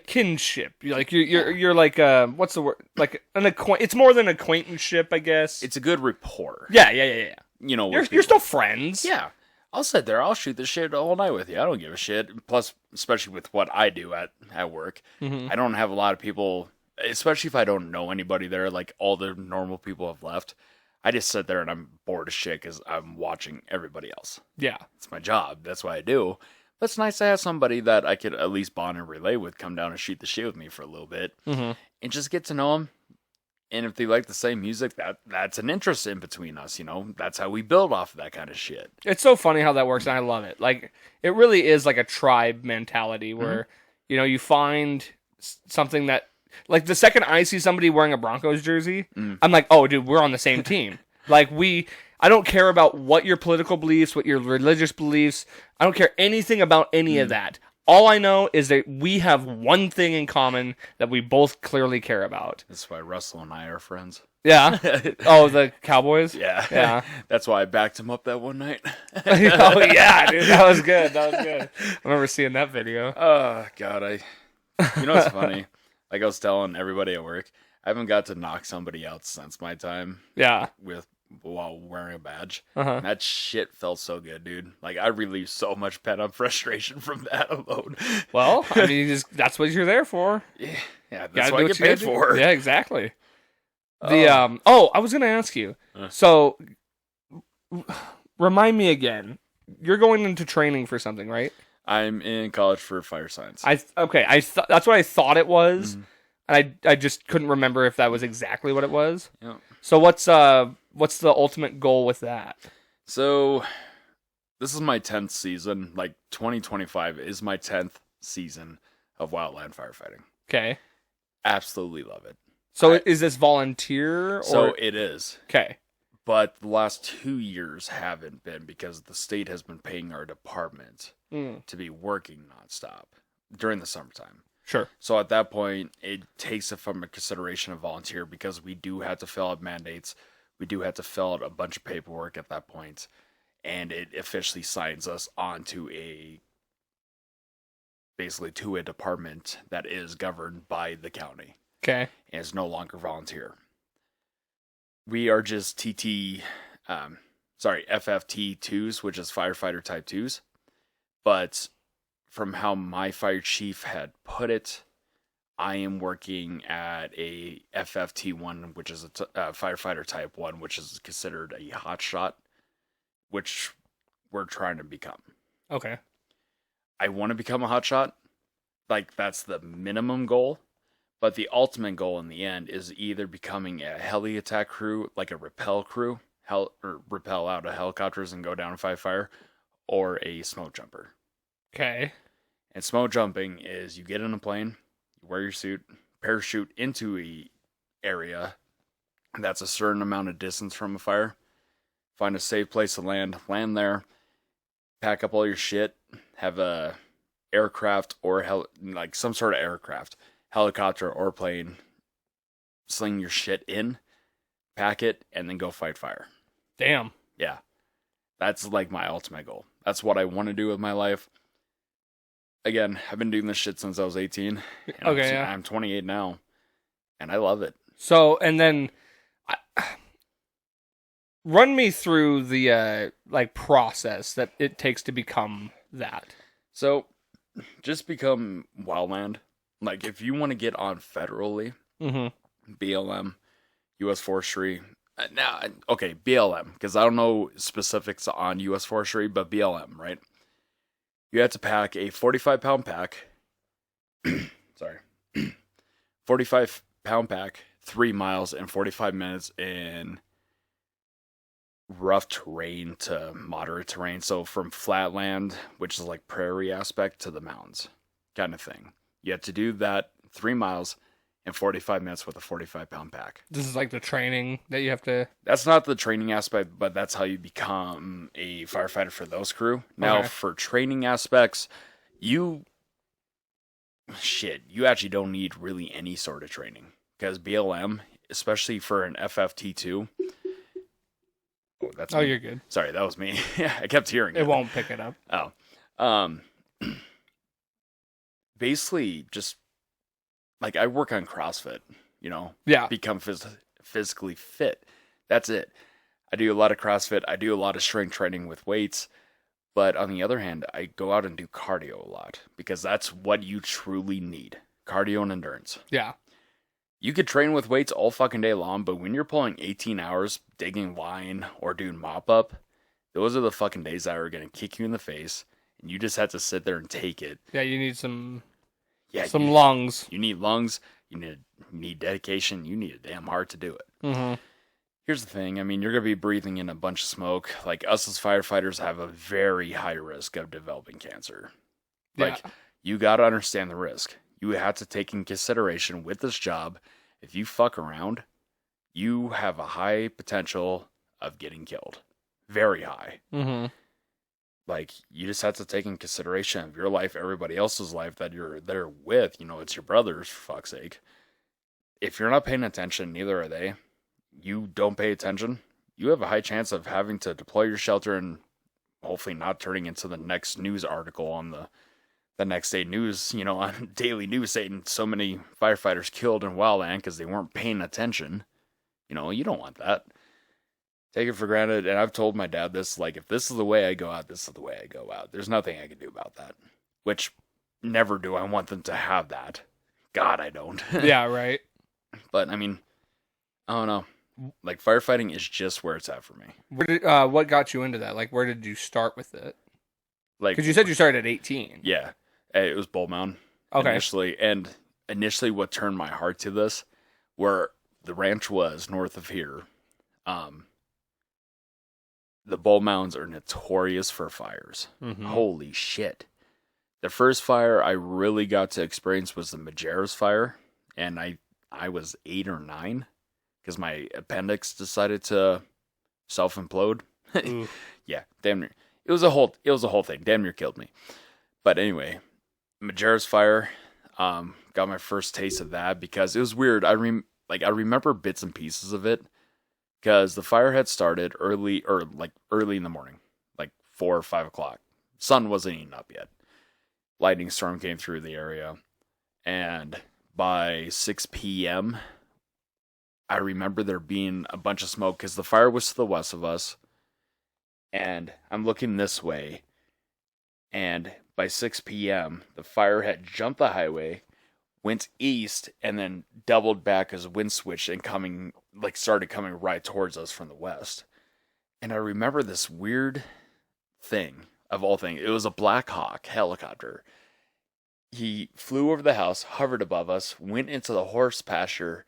kinship. You're like what's the word? Like it's more than acquaintanceship, I guess. It's a good rapport. Yeah. You're still friends. Yeah. I'll sit there. I'll shoot the shit all night with you. I don't give a shit. Plus, especially with what I do at work, I don't have a lot of people, especially if I don't know anybody there, like all the normal people have left. I just sit there and I'm bored as shit because I'm watching everybody else. Yeah. It's my job. That's what I do. But it's nice to have somebody that I could at least bond and relay with come down and shoot the shit with me for a little bit and just get to know them. And if they like the same music, that's an interest in between us, That's how we build off of that kind of shit. It's so funny how that works, and I love it. Like, it really is like a tribe mentality where, you find something that, like, the second I see somebody wearing a Broncos jersey, I'm like, oh, dude, we're on the same team. Like, I don't care about what your political beliefs, what your religious beliefs, I don't care anything about any of that. All I know is that we have one thing in common that we both clearly care about. That's why Russell and I are friends. Yeah. Oh, the Cowboys? Yeah. That's why I backed him up that one night. Oh, yeah, dude. That was good. I remember seeing that video. Oh, God. What's funny? Like I was telling everybody at work, I haven't got to knock somebody out since my time. Yeah. While wearing a badge. That shit felt so good, dude. Like, I relieved so much pent-up frustration from that alone. Well, I mean, that's what you're there for. Yeah, that's what I get paid for. Yeah, exactly. I was going to ask you. So, remind me again. You're going into training for something, right? I'm in college for fire science. That's what I thought it was. And I just couldn't remember if that was exactly what it was. Yeah. So what's the ultimate goal with that? So this is my 10th season. Like 2025 is my 10th season of Wildland firefighting. Okay. Absolutely love it. So is this volunteer? So it is. Okay. But the last 2 years haven't been because the state has been paying our department to be working nonstop during the summertime. Sure. So at that point, it takes it from a consideration of volunteer because we do have to fill out mandates. We do have to fill out a bunch of paperwork at that point, and it officially signs us on to basically to a department that is governed by the county. Okay. And is no longer volunteer. We are just FFT2s, which is firefighter type 2s. But from how my fire chief had put it, I am working at a FFT1, which is a firefighter type 1, which is considered a hot shot, which we're trying to become. Okay. I want to become a hot shot. Like, that's the minimum goal. But the ultimate goal in the end is either becoming a heli attack crew, like a rappel crew, or rappel out of helicopters and go down and fight fire, or a smoke jumper. Okay. And smoke jumping is you get in a plane, you wear your suit, parachute into a area that's a certain amount of distance from a fire, find a safe place to land there, pack up all your shit, have a aircraft or like some sort of aircraft, helicopter or plane, sling your shit in, pack it, and then go fight fire. Damn. Yeah. That's like my ultimate goal. That's what I want to do with my life. Again, I've been doing this shit since I was 18. Okay, I'm 28 now, and I love it. So, and then run me through the process that it takes to become that. So, just become Wildland. Like, if you want to get on federally, BLM, U.S. Forestry. Okay, BLM, because I don't know specifics on U.S. Forestry, but BLM, right? You have to pack a 45-pound pack. Sorry. 45-pound pack, 3 miles and 45 minutes in rough terrain to moderate terrain. So from flatland, which is like prairie aspect, to the mountains kind of thing. You have to do that 3 miles in 45 minutes with a 45-pound pack. This is like the training that you have to... That's not the training aspect, but that's how you become a firefighter for those crew. Now, for training aspects, you shit, you actually don't need really any sort of training. Because BLM, especially for an FFT2. Oh, that's Oh, me. you're good. Sorry, that was me. I kept hearing it. It won't pick it up. Oh. Basically, just like I work on CrossFit, Yeah. become physically fit. That's it. I do a lot of CrossFit. I do a lot of strength training with weights. But on the other hand, I go out and do cardio a lot because that's what you truly need. Cardio and endurance. Yeah. You could train with weights all fucking day long, but when you're pulling 18 hours digging line or doing mop up, those are the fucking days that are going to kick you in the face. And you just have to sit there and take it. Yeah, you need some you, lungs. You need lungs. You need dedication. You need a damn heart to do it. Mm-hmm. Here's the thing. I mean, you're going to be breathing in a bunch of smoke. Like, us as firefighters have a very high risk of developing cancer. Like, you got to understand the risk. You have to take in consideration with this job, if you fuck around, you have a high potential of getting killed. Very high. Mm-hmm. Like, you just have to take in consideration of your life, everybody else's life that you're there with. It's your brothers, for fuck's sake. If you're not paying attention, neither are they. You don't pay attention, you have a high chance of having to deploy your shelter and hopefully not turning into the next news article on the next day news, on daily news saying so many firefighters killed in Wildland because they weren't paying attention. You don't want that. Take it for granted. And I've told my dad this, like, if this is the way I go out, this is the way I go out. There's nothing I can do about that. Which, never do I want them to have that. God, I don't. Yeah, right. But, I mean, I don't know. Like, firefighting is just where it's at for me. What got you into that? Like, where did you start with it? Like, because you said you started at 18. Yeah, it was Bull Mountain initially. And initially what turned my heart to this, where the ranch was north of here, the Bull Mountains are notorious for fires. Mm-hmm. Holy shit. The first fire I really got to experience was the Majerus fire. And I was 8 or 9. Because my appendix decided to self-implode. Yeah, damn near. It was a whole thing. Damn near killed me. But anyway, Majerus fire, got my first taste of that because it was weird. I remember bits and pieces of it because the fire had started early in the morning, like 4 or 5 o'clock. Sun wasn't even up yet. Lightning storm came through the area, and by 6 p.m. I remember there being a bunch of smoke because the fire was to the west of us. And I'm looking this way. And by 6 p.m., the fire had jumped the highway, went east, and then doubled back as wind switched and started coming right towards us from the west. And I remember this weird thing, of all things. It was a Black Hawk helicopter. He flew over the house, hovered above us, went into the horse pasture,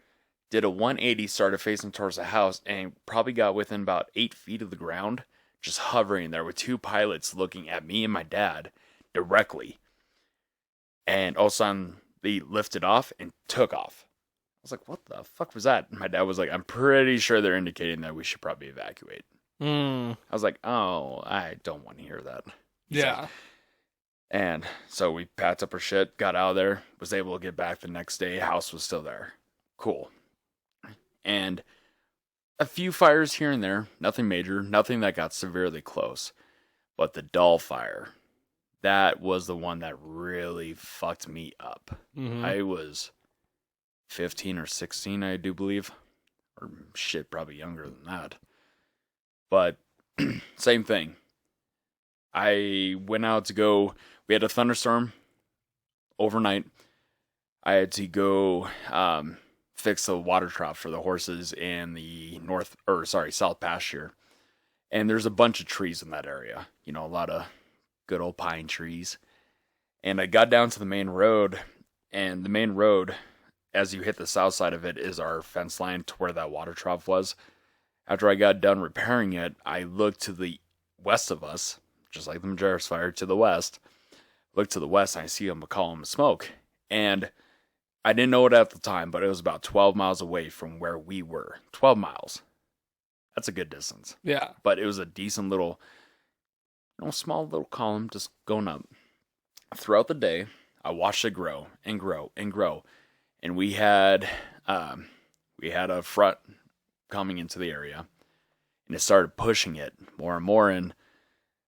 did a 180, started facing towards the house, and probably got within about 8 feet of the ground, just hovering there with 2 pilots looking at me and my dad directly. And all of a sudden, they lifted off and took off. I was like, what the fuck was that? And my dad was like, I'm pretty sure they're indicating that we should probably evacuate. I was like, oh, I don't want to hear that. Yeah. And so we packed up our shit, got out of there, was able to get back the next day. House was still there. Cool. And a few fires here and there, nothing major, nothing that got severely close. But the Doll fire, that was the one that really fucked me up. Mm-hmm. I was 15 or 16, I do believe. Or shit, probably younger than that. But same thing. I went out to go, we had a thunderstorm overnight. I had to go fix the water trough for the horses in the south pasture. And there's a bunch of trees in that area. A lot of good old pine trees. And I got down to the main road, and the main road, as you hit the south side of it, is our fence line to where that water trough was. After I got done repairing it, I looked to the west of us, just like the Majerus fire to the west. Looked to the west, and I see a column of smoke. And I didn't know it at the time, but it was about 12 miles away from where we were. 12 miles. That's a good distance. Yeah. But it was a decent little, small little column just going up. Throughout the day, I watched it grow and grow and grow. And we had a front coming into the area, and it started pushing it more and more. And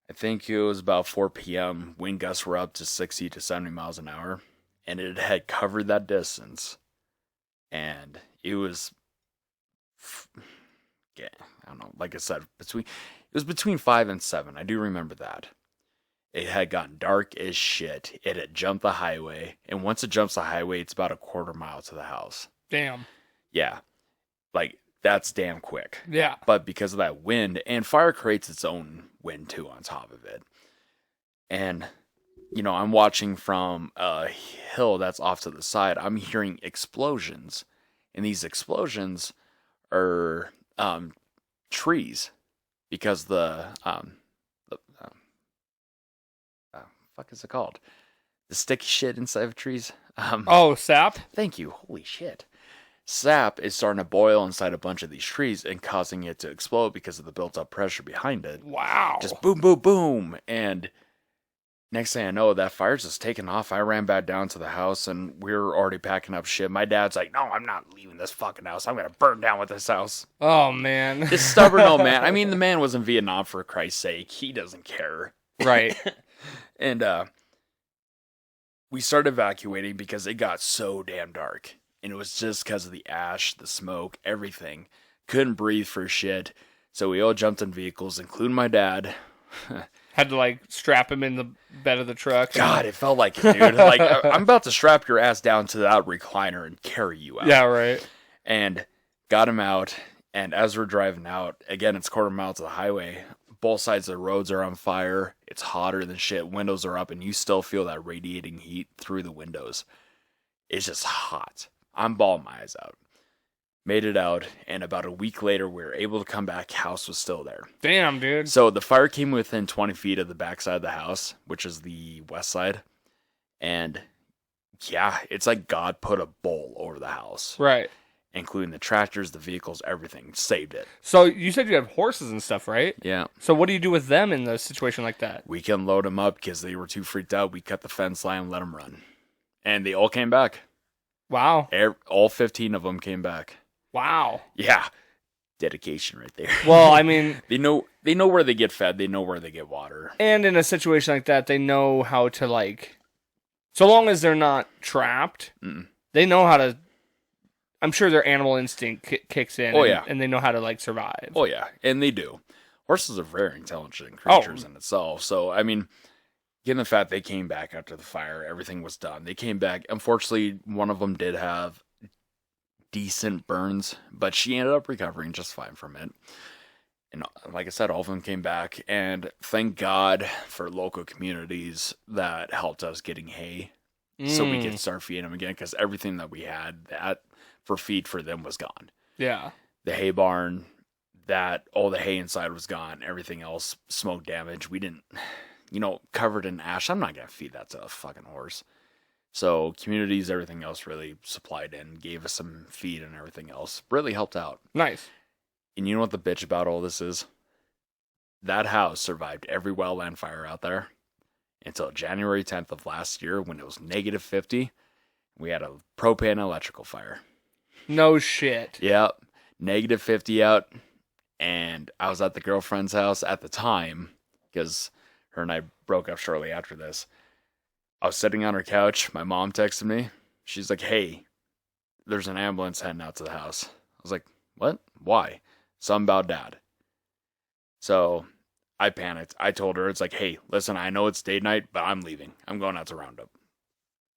I think it was about 4 p.m. Wind gusts were up to 60 to 70 miles an hour, and it had covered that distance. And it was, yeah, I don't know. Like I said, it was between 5 and 7. I do remember that. It had gotten dark as shit. It had jumped the highway, and once it jumps the highway, it's about a quarter mile to the house. Damn. Yeah, like that's damn quick. Yeah. But because of that wind, and fire creates its own wind too on top of it. And, you know, I'm watching from a hill that's off to the side. I'm hearing explosions. And these explosions are trees. Because fuck is it called? The sticky shit inside of trees? Sap? Thank you. Holy shit. Sap is starting to boil inside a bunch of these trees and causing it to explode because of the built-up pressure behind it. Wow. Just boom, boom, boom. And next thing I know, that fire's just taking off. I ran back down to the house, and we were already packing up shit. My dad's like, no, I'm not leaving this fucking house. I'm going to burn down with this house. Oh, man. This stubborn old man. I mean, the man was in Vietnam, for Christ's sake. He doesn't care. Right. And we started evacuating because it got so damn dark. And it was just because of the ash, the smoke, everything. Couldn't breathe for shit. So we all jumped in vehicles, including my dad. Had to, like, strap him in the bed of the truck. God, it felt like it, dude. Like, I'm about to strap your ass down to that recliner and carry you out. Yeah, right. And got him out. And as we're driving out, again, it's quarter mile to the highway. Both sides of the roads are on fire. It's hotter than shit. Windows are up, and you still feel that radiating heat through the windows. It's just hot. I'm bawling my eyes out. Made it out, and about a week later, we were able to come back. House was still there. Damn, dude. So the fire came within 20 feet of the backside of the house, which is the west side. And yeah, it's like God put a bowl over the house. Right. Including the tractors, the vehicles, everything. Saved it. So you said you have horses and stuff, right? Yeah. So what do you do with them in a situation like that? We can load them up because they were too freaked out. We cut the fence line and let them run. And they all came back. Wow. All 15 of them came back. Wow. Yeah. Dedication right there. Well, I mean... They know where they get fed. They know where they get water. And in a situation like that, they know how to, like... So long as they're not trapped, they know how to... I'm sure their animal instinct kicks in. Oh, yeah. And they know how to, like, survive. Oh, yeah. And they do. Horses are very intelligent creatures in itself. So, I mean... Given the fact they came back after the fire, everything was done. They came back. Unfortunately, one of them did have decent burns, but she ended up recovering just fine from it. And like I said, all of them came back. And thank God for local communities that helped us getting hay so we could start feeding them again, because everything that we had that for feed for them was gone. Yeah. The hay barn, all the hay inside was gone. Everything else, smoke damage. We didn't... covered in ash. I'm not going to feed that to a fucking horse. So communities, everything else really supplied in, gave us some feed and everything else. Really helped out. Nice. And you know what the bitch about all this is? That house survived every wildland fire out there until January 10th of last year when it was negative 50. We had a propane electrical fire. No shit. Yep. Negative 50 out. And I was at the girlfriend's house at the time because... her and I broke up shortly after this. I was sitting on her couch. My mom texted me. She's like, hey, there's an ambulance heading out to the house. I was like, what? Why? Something about Dad. So I panicked. I told her, it's like, hey, listen, I know it's day night, but I'm leaving. I'm going out to Roundup.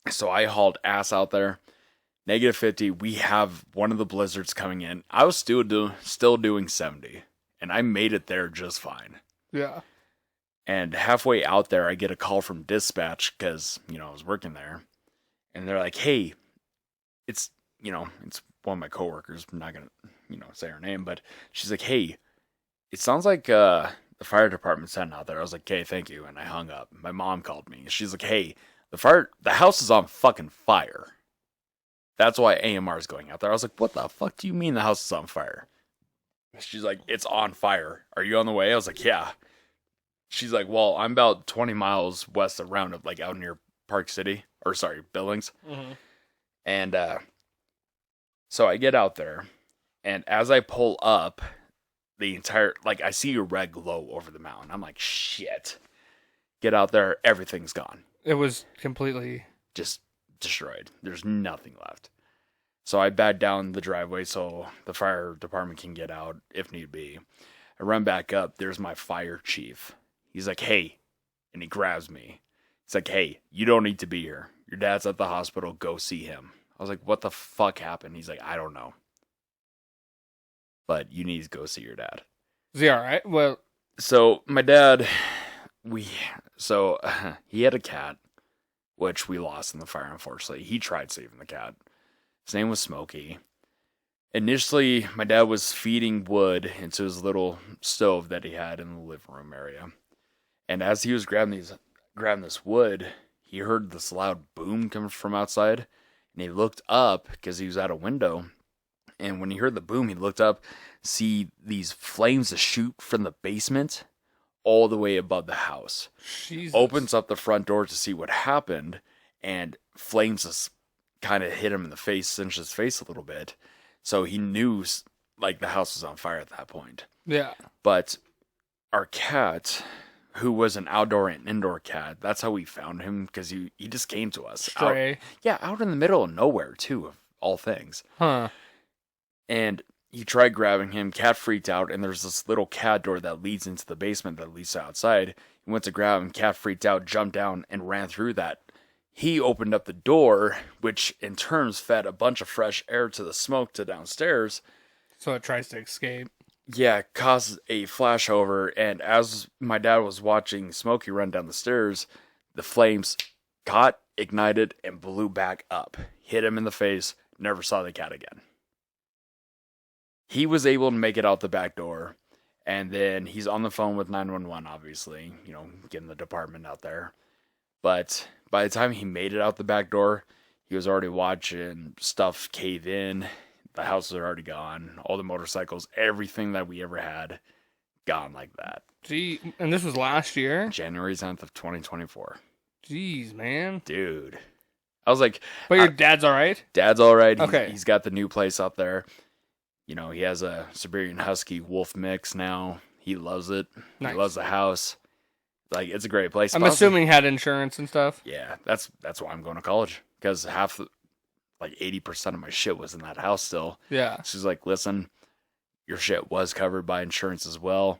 So I hauled ass out there. Negative 50. We have one of the blizzards coming in. I was still doing 70. And I made it there just fine. Yeah. And halfway out there, I get a call from dispatch because, I was working there. And they're like, hey, it's one of my coworkers. I'm not going to, say her name. But she's like, hey, it sounds like the fire department's heading out there. I was like, okay, thank you. And I hung up. My mom called me. She's like, hey, the house is on fucking fire. That's why AMR is going out there. I was like, what the fuck do you mean the house is on fire? She's like, it's on fire. Are you on the way? I was like, yeah. She's like, well, I'm about 20 miles west of Roundup, like out near Park City. Billings. Mm-hmm. And so I get out there, and as I pull up, I see a red glow over the mountain. I'm like, shit. Get out there, everything's gone. It was completely Just destroyed. There's nothing left. So I bat down the driveway so the fire department can get out if need be. I run back up. There's my fire chief. He's like, hey. And he grabs me. He's like, hey, you don't need to be here. Your dad's at the hospital. Go see him. I was like, what the fuck happened? He's like, I don't know. But you need to go see your dad. Is he all right? Well, so my dad, he had a cat, which we lost in the fire, unfortunately. He tried saving the cat. His name was Smokey. Initially, my dad was feeding wood into his little stove that he had in the living room area. And as he was grabbing this wood, he heard this loud boom coming from outside. And he looked up because he was at a window. And when he heard the boom, he looked up, see these flames that shoot from the basement all the way above the house. Jesus. Opens up the front door to see what happened, and flames just kind of hit him in the face, cinched his face a little bit. So he knew, like, the house was on fire at that point. Yeah. But our cat, who was an outdoor and indoor cat, that's how we found him, because he just came to us. Stray. Out in the middle of nowhere, too, of all things. Huh. And he tried grabbing him. Cat freaked out, and there's this little cat door that leads into the basement that leads outside. He went to grab him. Cat freaked out, jumped down, and ran through that. He opened up the door, which in turn fed a bunch of fresh air to the smoke to downstairs. So it tries to escape. Yeah, caused a flashover, and as my dad was watching Smokey run down the stairs, the flames caught, ignited, and blew back up. Hit him in the face, never saw the cat again. He was able to make it out the back door, and then he's on the phone with 911, obviously, getting the department out there. But by the time he made it out the back door, he was already watching stuff cave in. The house was already gone. All the motorcycles, everything that we ever had, gone like that. Gee, and this was last year? January 10th of 2024. Jeez, man. Dude. I was like... But your dad's all right? Dad's all right. Okay. He's got the new place out there. He has a Siberian Husky Wolf mix now. He loves it. Nice. He loves the house. Like, it's a great place. I'm assuming had insurance and stuff? Yeah, that's why I'm going to college. Because 80% of my shit was in that house still. Yeah. She's like, listen, your shit was covered by insurance as well.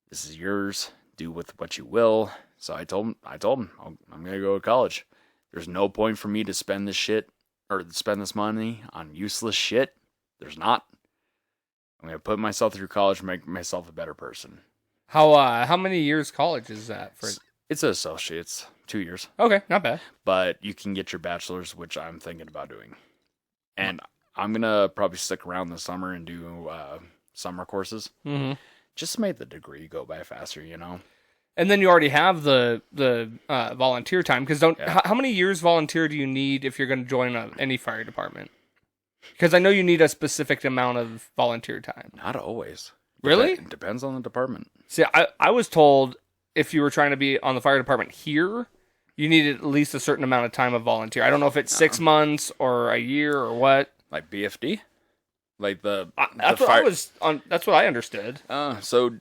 This is yours. Do with what you will. So I told him, I'm going to go to college. There's no point for me to spend this money on useless shit. There's not. I'm going to put myself through college and make myself a better person. How many years college is that for? It's an associate's, 2 years. Okay, not bad. But you can get your bachelor's, which I'm thinking about doing. And I'm going to probably stick around this summer and do summer courses. Mm-hmm. Just to make the degree go by faster, And then you already have the volunteer time. Because how many years volunteer do you need if you're going to join any fire department? Because I know you need a specific amount of volunteer time. Not always. Really? It depends on the department. See, I was told if you were trying to be on the fire department here, you needed at least a certain amount of time of volunteer. I don't know if it's 6 months or a year or what. Like BFD? Like that's what I understood. So...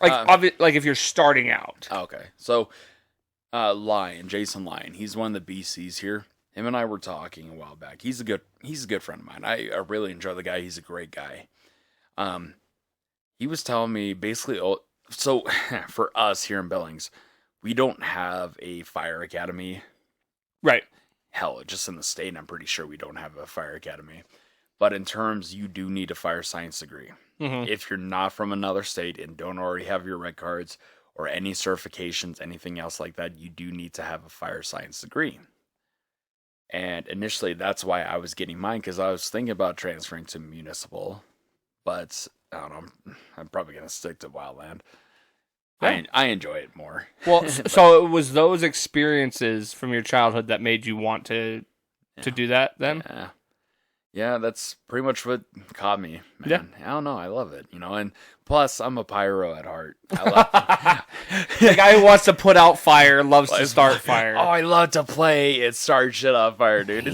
like if you're starting out. Okay. So, Jason Lyon, he's one of the BCs here. Him and I were talking a while back. He's a good friend of mine. I really enjoy the guy. He's a great guy. He was telling me basically, so for us here in Billings, we don't have a fire academy. Right. Hell, just in the state, I'm pretty sure we don't have a fire academy. But in terms, you do need a fire science degree. Mm-hmm. If you're not from another state and don't already have your red cards or any certifications, anything else like that, you do need to have a fire science degree. And initially, that's why I was getting mine, because I was thinking about transferring to municipal. But, I don't know, I'm probably going to stick to Wildland. Yeah. I enjoy it more. Well, so it was those experiences from your childhood that made you want to do that then? Yeah, that's pretty much what caught me, man. Yeah. I don't know. I love it, and plus I'm a pyro at heart. I love The guy who wants to put out fire loves to start fire. Oh, I love to play and start shit on fire, dude.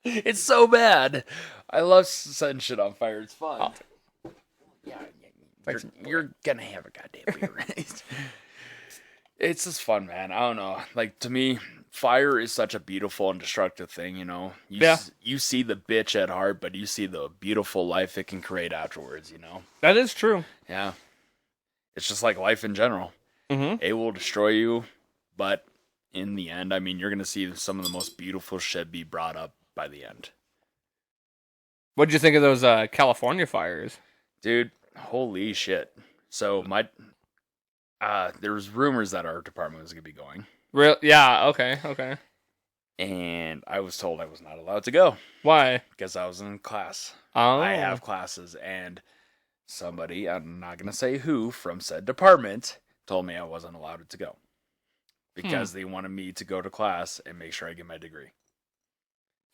It's so bad. I love setting shit on fire. It's fun. Oh. Yeah, you're gonna have a goddamn beer. It's just fun, man. I don't know. Like, to me, fire is such a beautiful and destructive thing, You see the bitch at heart, but you see the beautiful life it can create afterwards, That is true. Yeah. It's just like life in general. Mm-hmm. It will destroy you, but in the end, I mean, you're going to see some of the most beautiful shit be brought up by the end. What did you think of those California fires? Dude, holy shit. So, there was rumors that our department was going to be going. Real? Yeah, okay. And I was told I was not allowed to go. Why? Because I was in class. Oh. I have classes, and somebody, I'm not going to say who, from said department, told me I wasn't allowed to go. Because they wanted me to go to class and make sure I get my degree.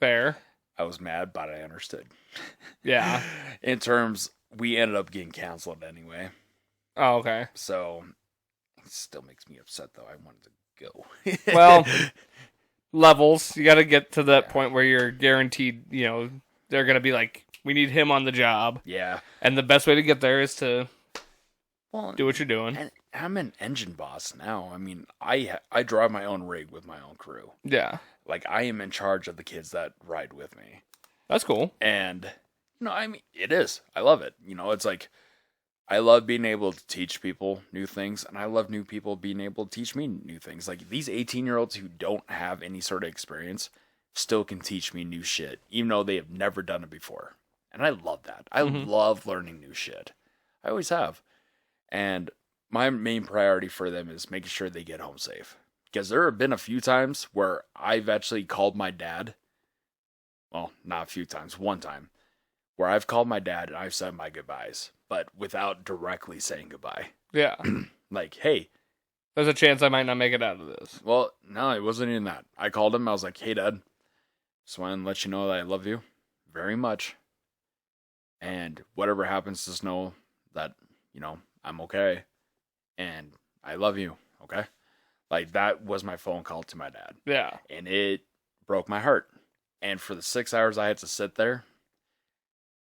Fair. I was mad, but I understood. Yeah. We ended up getting canceled anyway. Oh, okay. So, it still makes me upset, though. I wanted to go. Well, levels. You got to get to that point where you're guaranteed, they're going to be like, we need him on the job. Yeah. And the best way to get there is to do what you're doing. And I'm an engine boss now. I mean, I drive my own rig with my own crew. Yeah. Like, I am in charge of the kids that ride with me. That's cool. And, I mean, it is. I love it. It's like, I love being able to teach people new things, and I love new people being able to teach me new things. Like, these 18-year-olds who don't have any sort of experience still can teach me new shit, even though they have never done it before. And I love that. I love learning new shit. I always have. And my main priority for them is making sure they get home safe. Because there have been a few times where I've actually called my dad. Well, not a few times. One time. Where I've called my dad and I've said my goodbyes. But without directly saying goodbye. Yeah. Like, hey. There's a chance I might not make it out of this. Well, no, it wasn't even that. I called him. I was like, hey, Dad. Just wanted to let you know that I love you very much. And whatever happens, just know that, I'm okay. And I love you. Okay? Like, that was my phone call to my dad. Yeah. And it broke my heart. And for the 6 hours I had to sit there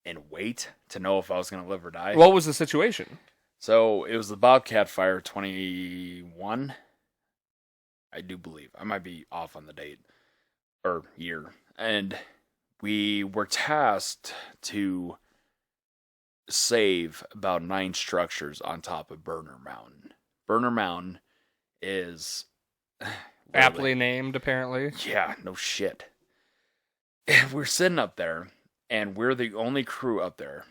and wait to know if I was going to live or die. What was the situation? So, it was the Bobcat Fire 21. I do believe. I might be off on the date. Or year. And we were tasked to save about 9 structures on top of Burner Mountain. Burner Mountain is aptly named, apparently. Yeah, no shit. We're sitting up there, and we're the only crew up there.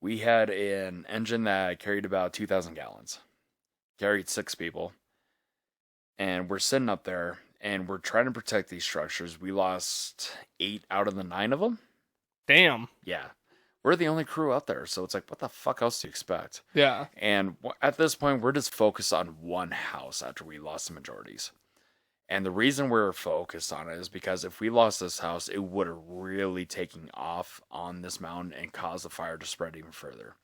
We had an engine that carried about 2,000 gallons, carried 6 people, and we're sitting up there, and we're trying to protect these structures. We lost 8 out of the 9 of them. Damn. Yeah. We're the only crew out there, so it's like, what the fuck else do you expect? Yeah. And at this point, we're just focused on one house after we lost the majorities. And the reason we're focused on it is because if we lost this house, it would have really taken off on this mountain and caused the fire to spread even further.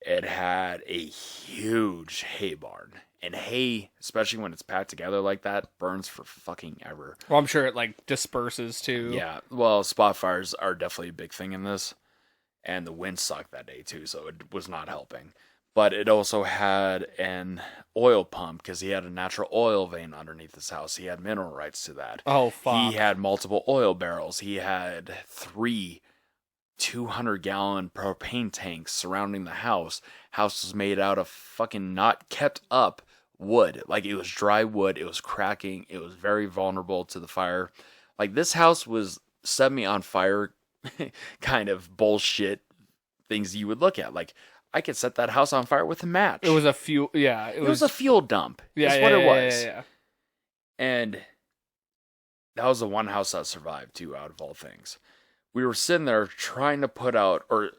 It had a huge hay barn. And hay, especially when it's packed together like that, burns for fucking ever. Well, I'm sure it, disperses, too. Yeah, well, spot fires are definitely a big thing in this. And the wind sucked that day, too, so it was not helping. But it also had an oil pump, because he had a natural oil vein underneath his house. He had mineral rights to that. Oh, fuck. He had multiple oil barrels. He had 3 200-gallon propane tanks surrounding the house. House was made out of fucking not kept up wood. Like, it was dry wood. It was cracking. It was very vulnerable to the fire. Like, this house was set me on fire kind of bullshit things you would look at. Like, I could set that house on fire with a match. It was a fuel. Yeah, it was a fuel dump. Yeah, That's yeah, what it yeah, was. Yeah. And that was the one house that survived too, out of all things. We were sitting there trying to put out or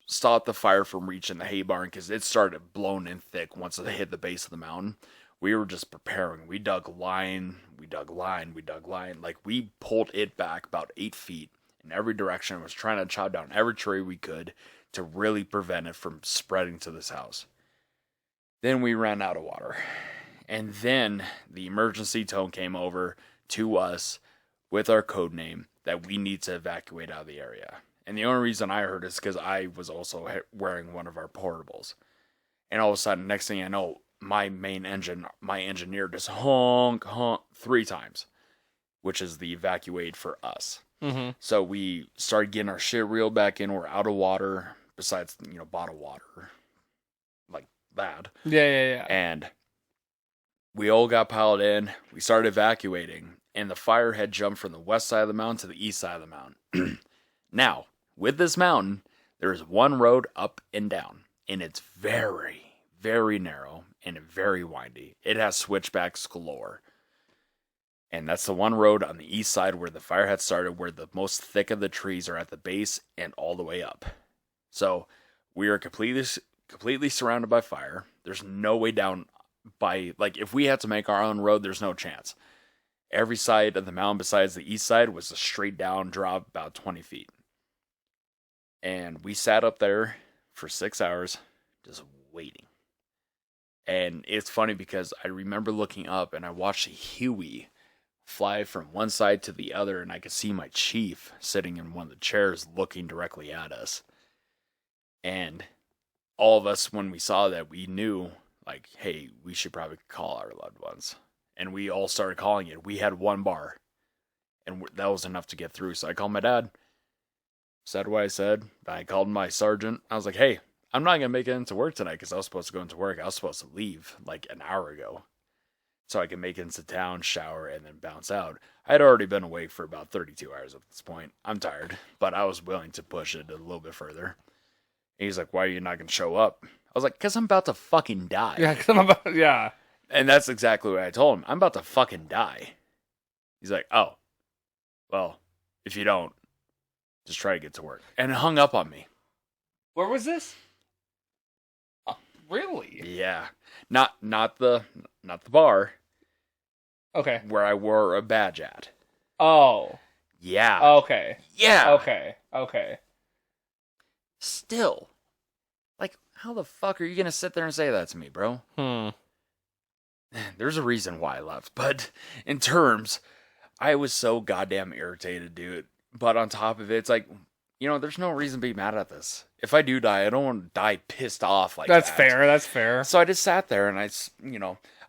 stop the fire from reaching the hay barn because it started blowing in thick once it hit the base of the mountain. we were just preparing. We dug line. Like, we pulled it back about 8 feet in every direction. Was trying to chop down every tree we could to really prevent it from spreading to this house. Then we ran out of water. And then the emergency tone came over to us with our code name that we need to evacuate out of the area. And the only reason I heard is because I was also wearing one of our portables. And all of a sudden, next thing I know, my engineer just honk 3 times, which is the evacuate for us. Mm-hmm. So we started getting our shit reeled back in. We're out of water, besides, bottled water. Like that. Yeah. And we all got piled in. We started evacuating. And the fire had jumped from the west side of the mountain to the east side of the mountain. Now, with this mountain, there is one road up and down. And it's very, very narrow and very windy. It has switchbacks galore. And that's the one road on the east side where the fire had started, where the most thick of the trees are at the base and all the way up. So we are completely surrounded by fire. There's no way down by, like, if we had to make our own road, there's no chance. Every side of the mountain besides the east side was a straight down drop about 20 feet. And we sat up there for 6 hours just waiting. And it's funny because I remember looking up and I watched a Huey fly from one side to the other, and I could see my chief sitting in one of the chairs looking directly at us. And all of us, when we saw that, we knew, like, hey, we should probably call our loved ones. And we all started calling it. We had one bar, and that was enough to get through. So I called my dad, said what I said. I called my sergeant. I was like, hey, I'm not going to make it into work tonight because I was supposed to go into work. I was supposed to leave like an hour ago so I could make it into town, shower, and then bounce out. I had already been awake for about 32 hours at this point. I'm tired, but I was willing to push it a little bit further. And he's like, why are you not going to show up? I was like, because I'm about to fucking die. Yeah. And that's exactly what I told him. I'm about to fucking die. He's like, oh, well, if you don't, just try to get to work. And it hung up on me. Where was this? Really? Yeah. Not the bar. Okay. Where I wore a badge at. Oh. Yeah. Okay. Yeah. Okay. Still. Like, how the fuck are you going to sit there and say that to me, bro? There's a reason why I left. But in terms, I was so goddamn irritated, dude. But on top of it, it's like, there's no reason to be mad at this. If I do die, I don't want to die pissed off like that. That's fair. So I just sat there and I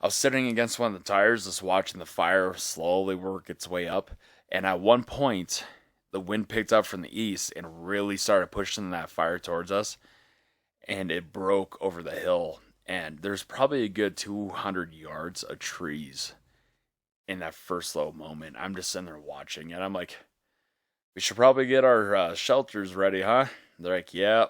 was sitting against one of the tires just watching the fire slowly work its way up. And at one point, the wind picked up from the east and really started pushing that fire towards us. And it broke over the hill. And there's probably a good 200 yards of trees in that first slow moment. I'm just sitting there watching and I'm like, we should probably get our shelters ready, huh? They're like, yeah,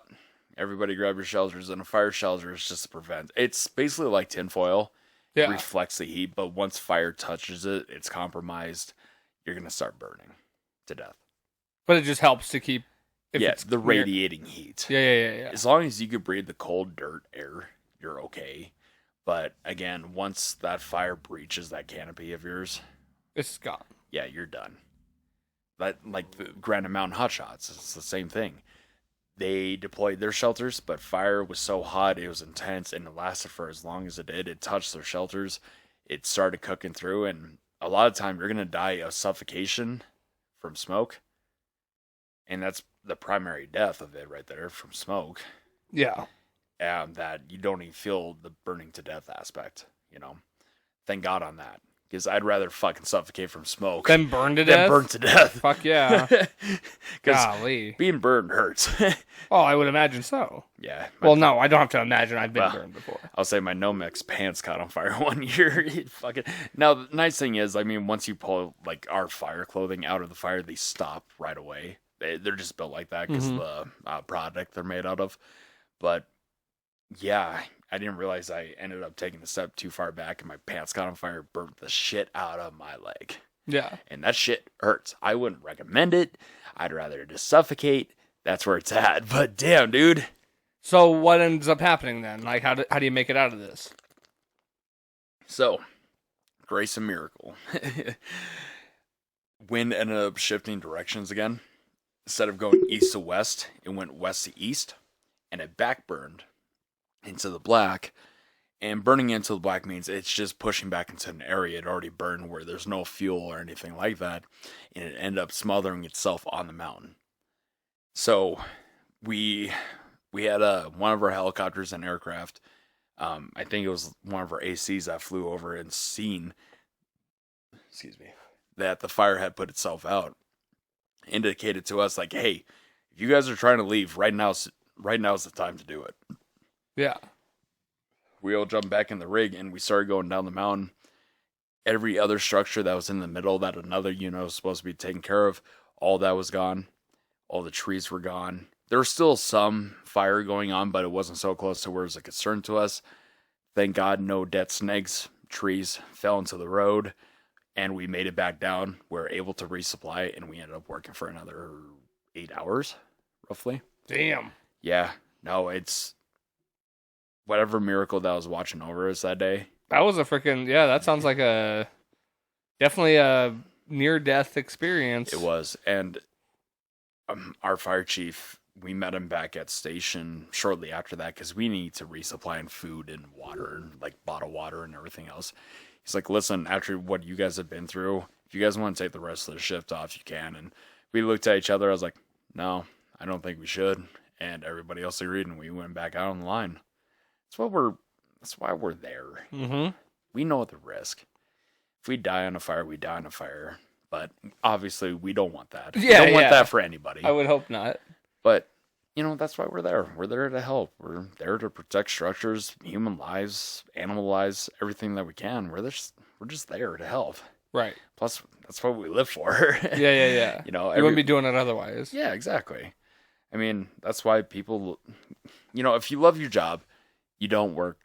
everybody grab your shelters. And a fire shelter is just to prevent. It's basically like tinfoil. Yeah. It reflects the heat, but once fire touches it, it's compromised. You're going to start burning to death. But it just helps to keep... the radiating heat. Yeah. As long as you can breathe the cold dirt air, you're okay. But again, once that fire breaches that canopy of yours... It's gone. Yeah, you're done. That, like the Granite Mountain Hotshots, it's the same thing. They deployed their shelters, but fire was so hot, it was intense, and it lasted for as long as it did. It touched their shelters, it started cooking through, and a lot of time you're going to die of suffocation from smoke. And that's the primary death of it right there, from smoke. Yeah. That you don't even feel the burning to death aspect, Thank God on that. Because I'd rather fucking suffocate from smoke than burn to death. Burn to death. Fuck yeah. Golly. Being burned hurts. Oh, I would imagine so. Yeah. Well, no, I don't have to imagine. I've been burned before. I'll say my Nomex pants caught on fire one year. Now, the nice thing is, once you pull like our fire clothing out of the fire, they stop right away. They're just built like that because of the product they're made out of. But yeah, I didn't realize I ended up taking the step too far back and my pants caught on fire, burnt the shit out of my leg. Yeah. And that shit hurts. I wouldn't recommend it. I'd rather just suffocate. That's where it's at. But damn, dude. So what ends up happening then? Like, how do you make it out of this? So, grace and miracle. Wind ended up shifting directions again. Instead of going east to west, it went west to east, and it backburned into the black. And burning into the black means it's just pushing back into an area it already burned where there's no fuel or anything like that, and it ended up smothering itself on the mountain. So we had one of our helicopters and aircraft. I think it was one of our ACs that flew over and seen, that the fire had put itself out. Indicated to us like, hey, if you guys are trying to leave, right now's the time to do it. Yeah. We all jumped back in the rig and we started going down the mountain. Every other structure that was in the middle that another unit was supposed to be taking care of, all that was gone. All the trees were gone. There was still some fire going on, but it wasn't so close to where it was a concern to us. Thank God no dead snags, trees fell into the road, and we made it back down. We were able to resupply, and we ended up working for another 8 hours, roughly. Damn. Yeah. No, it's whatever miracle that was watching over us that day. That was a freaking, that sounds like definitely a near-death experience. It was. And our fire chief, we met him back at station shortly after that because we need to resupply in food and water, and like bottled water and everything else. He's like, listen, after what you guys have been through, if you guys want to take the rest of the shift off, you can. And we looked at each other. I was like, no, I don't think we should. And everybody else agreed, and we went back out on the line. That's why we're there. Mm-hmm. We know the risk. If we die on a fire, we die on a fire. But obviously, we don't want that. Yeah, we don't want that for anybody. I would hope not. But, that's why we're there. We're there to help. We're there to protect structures, human lives, animal lives, everything that we can. We're just there to help. Right. Plus, that's what we live for. Yeah. You wouldn't be doing it otherwise. Yeah, exactly. I mean, that's why people, if you love your job, you don't work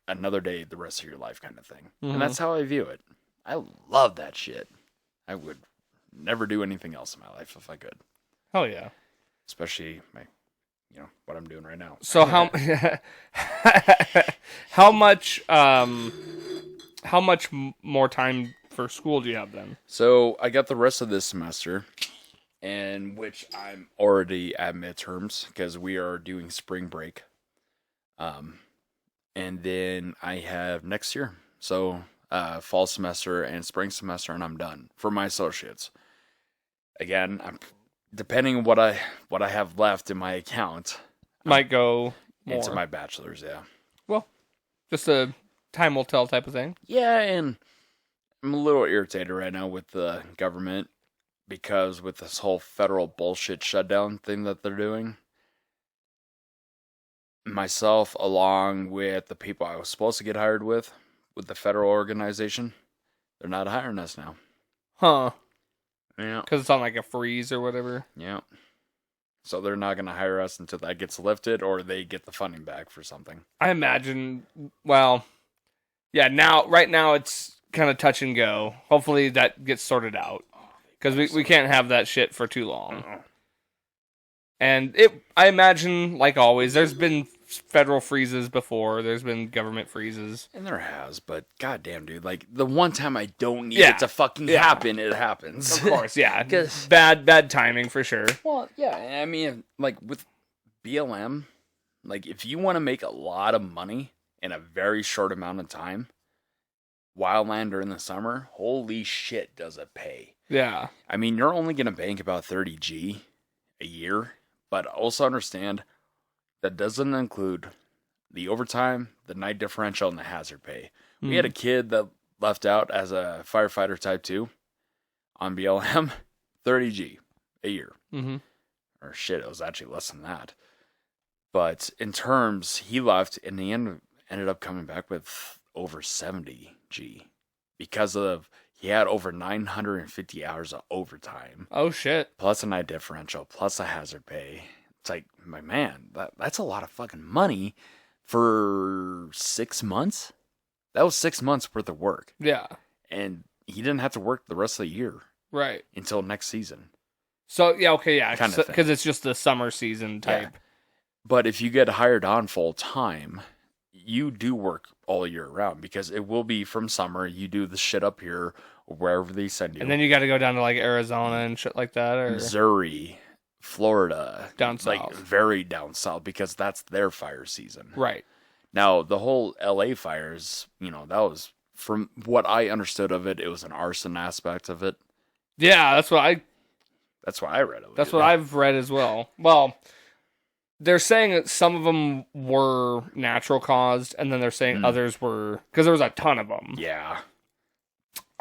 another day the rest of your life kind of thing. Mm-hmm. And that's how I view it. I love that shit. I would never do anything else in my life if I could. Hell yeah. Especially what I'm doing right now. So how much more time for school do you have then? So I got the rest of this semester, in which I'm already at midterms because we are doing spring break. And then I have next year. So fall semester and spring semester, and I'm done for my associates. Again, I'm depending on what I have left in my account. Might go more into my bachelor's, yeah. Well, just a time will tell type of thing. Yeah, and I'm a little irritated right now with the government because with this whole federal bullshit shutdown thing that they're doing. Myself, along with the people I was supposed to get hired with the federal organization, they're not hiring us now. Huh. Yeah. Because it's on like a freeze or whatever. Yeah. So they're not going to hire us until that gets lifted or they get the funding back for something. I imagine, right now it's kind of touch and go. Hopefully that gets sorted out. Because we can't have that shit for too long. Uh-uh. And I imagine, like always, there's been federal freezes before. There's been government freezes. And there has, but goddamn, dude. Like, the one time I don't need it to fucking happen, it happens. Of course, yeah. Bad timing for sure. Well, yeah, I mean, like, with BLM, like, if you want to make a lot of money in a very short amount of time, Wildland during the summer, holy shit, does it pay. Yeah. I mean, you're only going to bank about 30G a year, but also understand that doesn't include the overtime, the night differential, and the hazard pay. We had a kid that left out as a firefighter type 2 on BLM, 30G a year. Mm-hmm. Or shit, it was actually less than that. But in terms, he left and he ended up coming back with over 70G because of he had over 950 hours of overtime. Oh, shit. Plus a night differential, plus a hazard pay. It's like, my man, that's a lot of fucking money for 6 months. That was 6 months worth of work. Yeah. And he didn't have to work the rest of the year. Right. Until next season. So, yeah, okay, yeah. Kind of thing. Because it's just the summer season type. Yeah. But if you get hired on full time, you do work all year round, because it will be from summer. You do the shit up here or wherever they send you. And then you got to go down to like Arizona and shit like that, or Missouri, Florida, down like south. very down south, because that's their fire season. Right. Now, the whole LA fires, that was, from what I understood of it, it was an arson aspect of it. Yeah, that's what I read of it. That's what I've read as well. Well, they're saying that some of them were natural caused, and then they're saying others were, because there was a ton of them. Yeah.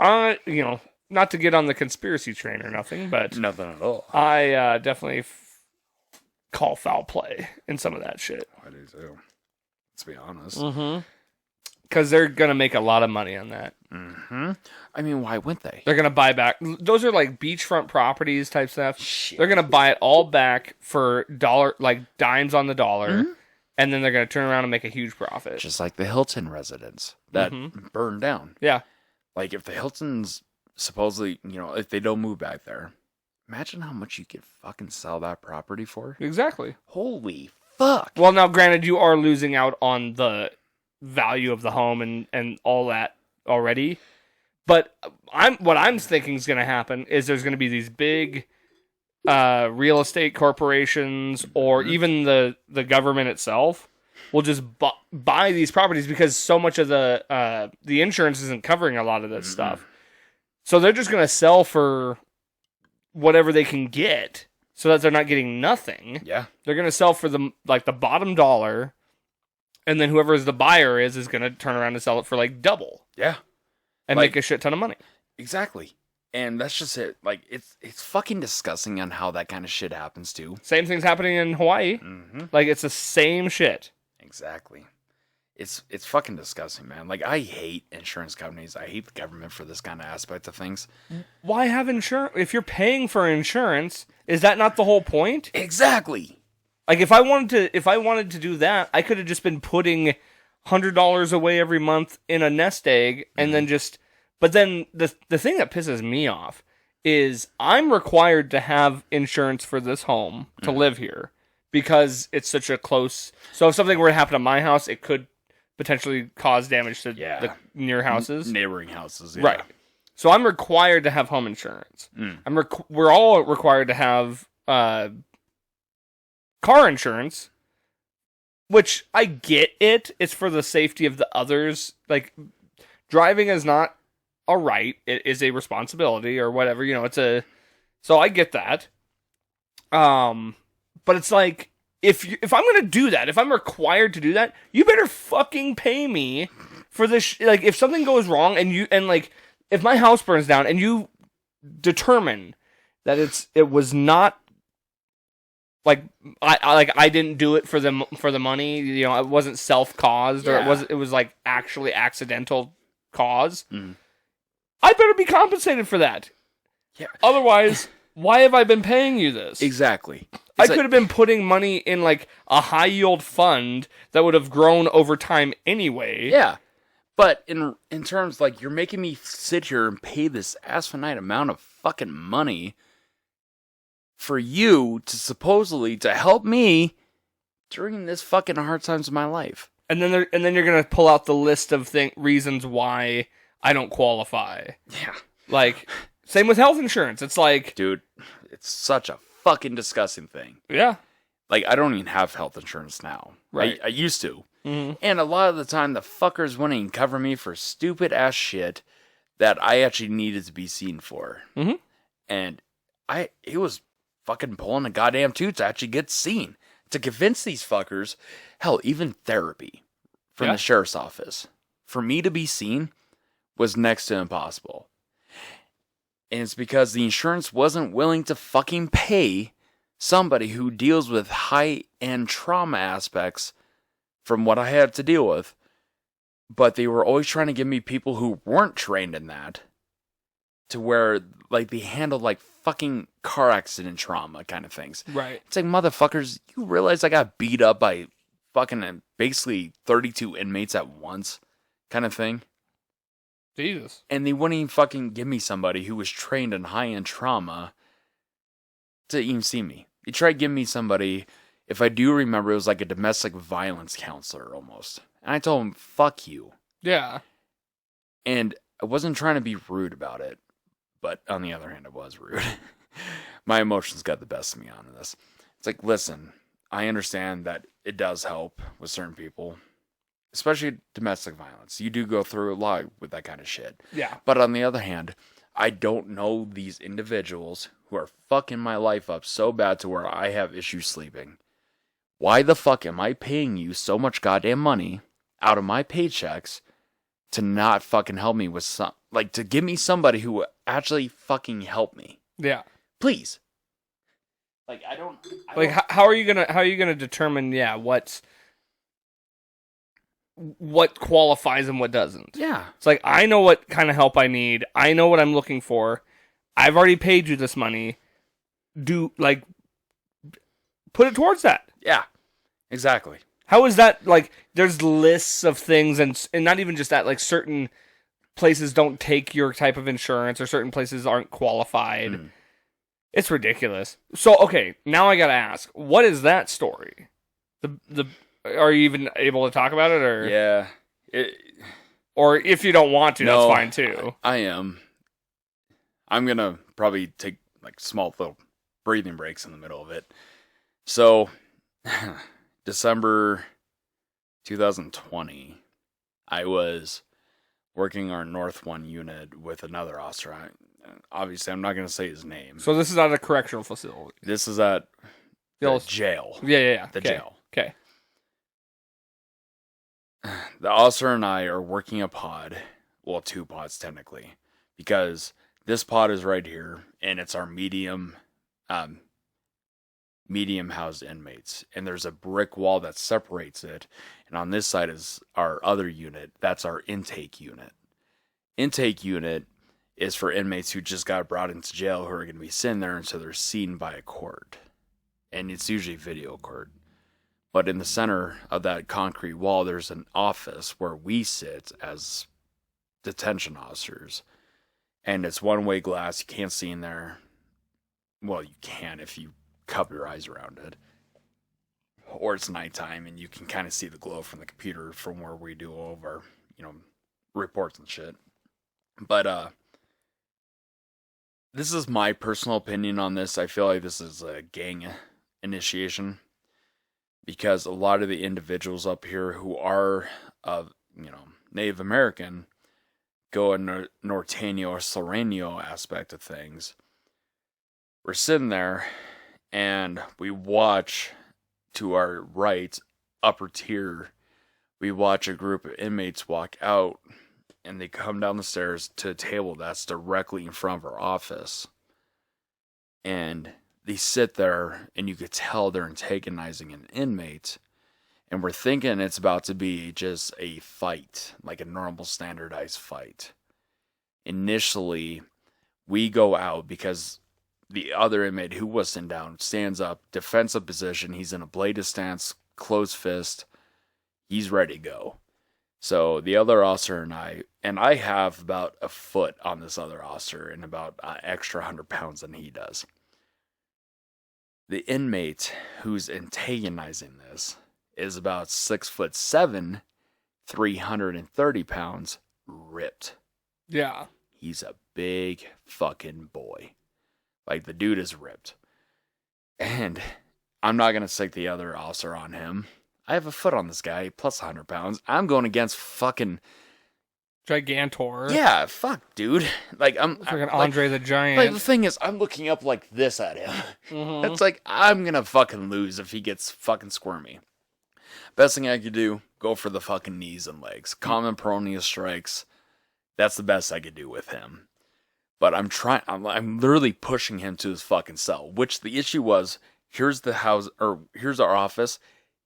Not to get on the conspiracy train or nothing, but Nothing at all. I definitely call foul play in some of that shit. I do too. Let's be honest. Mm-hmm. Because they're going to make a lot of money on that. Mm-hmm. I mean, why wouldn't they? They're going to buy back. Those are like beachfront properties type stuff. Shit. They're going to buy it all back for dimes on the dollar. And then they're going to turn around and make a huge profit. Just like the Hilton residence that burned down. Yeah. Like, if the Hiltons supposedly, if they don't move back there, imagine how much you could fucking sell that property for. Exactly. Holy fuck. Well, now, granted, you are losing out on the value of the home and all that already. But what I'm thinking is going to happen is there's going to be these big real estate corporations, or even the government itself will just buy these properties, because so much of the insurance isn't covering a lot of this stuff. So they're just going to sell for whatever they can get, so that they're not getting nothing. Yeah. They're going to sell for the bottom dollar, and then whoever the buyer is going to turn around and sell it for like double. Yeah. And make a shit ton of money. Exactly. And that's just it. Like, it's fucking disgusting on how that kind of shit happens too. Same thing's happening in Hawaii. Like, it's the same shit. Exactly. It's fucking disgusting, man. Like, I hate insurance companies. I hate the government for this kind of aspect of things. Why have insurance? If you're paying for insurance, is that not the whole point? Exactly. Like, if I wanted to do that, I could have just been putting $100 away every month in a nest egg, and then just. But then the thing that pisses me off is I'm required to have insurance for this home to live here, because it's such a close. So if something were to happen to my house, it could potentially cause damage to the near houses, neighboring houses. Yeah. Right. So I'm required to have home insurance. We're all required to have car insurance, which I get it. It's for the safety of the others. Like, driving is not a right. It is a responsibility, or whatever. So I get that. But it's like, if I'm gonna do that, if I'm required to do that, you better fucking pay me for this. Like, if something goes wrong and like, if my house burns down and you determine that it was not like I didn't do it for the money, it wasn't self-caused, or it was like actually accidental cause. I better be compensated for that. Yeah. Otherwise, why have I been paying you this? Exactly. I could have been putting money in like a high yield fund that would have grown over time anyway. Yeah. But in terms, like, you're making me sit here and pay this asinine amount of fucking money for you to supposedly to help me during this fucking hard times of my life. And then you're gonna pull out the list of reasons why I don't qualify. Yeah. Like, same with health insurance. It's like, dude, it's such a fucking disgusting thing. Yeah. Like, I don't even have health insurance now. Right. I used to. And a lot of the time, the fuckers wouldn't even cover me for stupid ass shit that I actually needed to be seen for. And it was fucking pulling a goddamn tooth to actually get seen. To convince these fuckers, hell, even therapy from the sheriff's office, for me to be seen was next to impossible. And it's because the insurance wasn't willing to fucking pay somebody who deals with high-end trauma aspects from what I had to deal with. But they were always trying to give me people who weren't trained in that, to where, like, they handled, like, fucking car accident trauma kind of things. Right. It's like, motherfuckers, you realize I got beat up by fucking basically 32 inmates at once kind of thing? Jesus. And they wouldn't even fucking give me somebody who was trained in high-end trauma to even see me. They tried giving me somebody, if I do remember, it was like a domestic violence counselor almost And I told him, fuck you. Yeah. And I wasn't trying to be rude about it, but on the other hand, I was rude. My emotions got the best of me on this. It's like, listen, I understand that it does help with certain people, especially domestic violence. You do go through a lot with that kind of shit. Yeah. But on the other hand, I don't know these individuals who are fucking my life up so bad to where I have issues sleeping. Why the fuck am I paying you so much goddamn money out of my paychecks to not fucking help me with to give me somebody who will actually fucking help me? Yeah. Please. How are you gonna determine what qualifies and what doesn't? Yeah. It's like, I know what kind of help I need. I know what I'm looking for. I've already paid you this money. Put it towards that. Yeah. Exactly. How is that, there's lists of things, and not even just that, certain places don't take your type of insurance, or certain places aren't qualified. Mm. It's ridiculous. So, okay, now I gotta ask, what is that story? Are you even able to talk about it, or? Yeah. Or if you don't want to, no, that's fine too. I am. I'm gonna probably take small little breathing breaks in the middle of it. So, December 2020, I was working our North 1 unit with another officer. Obviously, I'm not going to say his name. So this is at a correctional facility? This is at the jail. Yeah. The jail. Okay. The officer and I are working a pod. Well, 2 pods, technically. Because this pod is right here, and it's our medium housed inmates, and there's a brick wall that separates it, and on this side is our other unit. That's our intake unit. Intake unit is for inmates who just got brought into jail, who are going to be sitting there until they're seen by a court, and it's usually video court. But in the center of that concrete wall, there's an office where we sit as detention officers, and it's one-way glass. You can't see in there. Well, you can if you cover your eyes around it, or it's nighttime and you can kind of see the glow from the computer from where we do all of our reports and shit. But this is my personal opinion on this. I feel like this is a gang initiation, because a lot of the individuals up here who are of Native American go a Norteño or Sereno aspect of things. We're sitting there, and we watch, to our right, upper tier, we watch a group of inmates walk out, and they come down the stairs to a table that's directly in front of our office. And they sit there, and you could tell they're antagonizing an inmate. And we're thinking it's about to be just a fight, like a normal standardized fight. Initially, we go out because the other inmate who was sitting down stands up, defensive position. He's in a bladed stance, closed fist. He's ready to go. So the other officer and I have about a foot on this other officer and about an extra 100 pounds than he does. The inmate who's antagonizing this is about 6'7", 330 pounds, ripped. Yeah. He's a big fucking boy. Like, the dude is ripped. And I'm not going to stick the other officer on him. I have a foot on this guy, plus 100 pounds. I'm going against fucking Gigantor. Yeah, fuck, dude. I'm fucking Andre the Giant. Like, the thing is, I'm looking up like this at him. Mm-hmm. It's like, I'm gonna fucking lose if he gets fucking squirmy. Best thing I could do, go for the fucking knees and legs. Common peroneal strikes. That's the best I could do with him. But I'm literally pushing him to his fucking cell. Which the issue was, here's our office.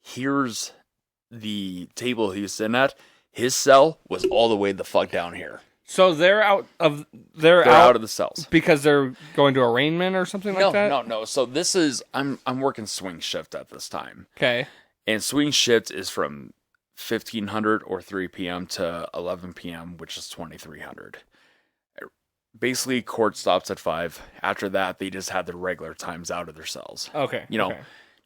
Here's the table he was sitting at. His cell was all the way the fuck down here. So they're out of they're out of the cells because they're going to arraignment or something like that. No. So this is I'm working swing shift at this time. Okay. And swing shift is from 1500 or 3 p.m. to 11 p.m., which is 2300. Basically, court stops at 5. After that, they just had the regular times out of their cells. Okay.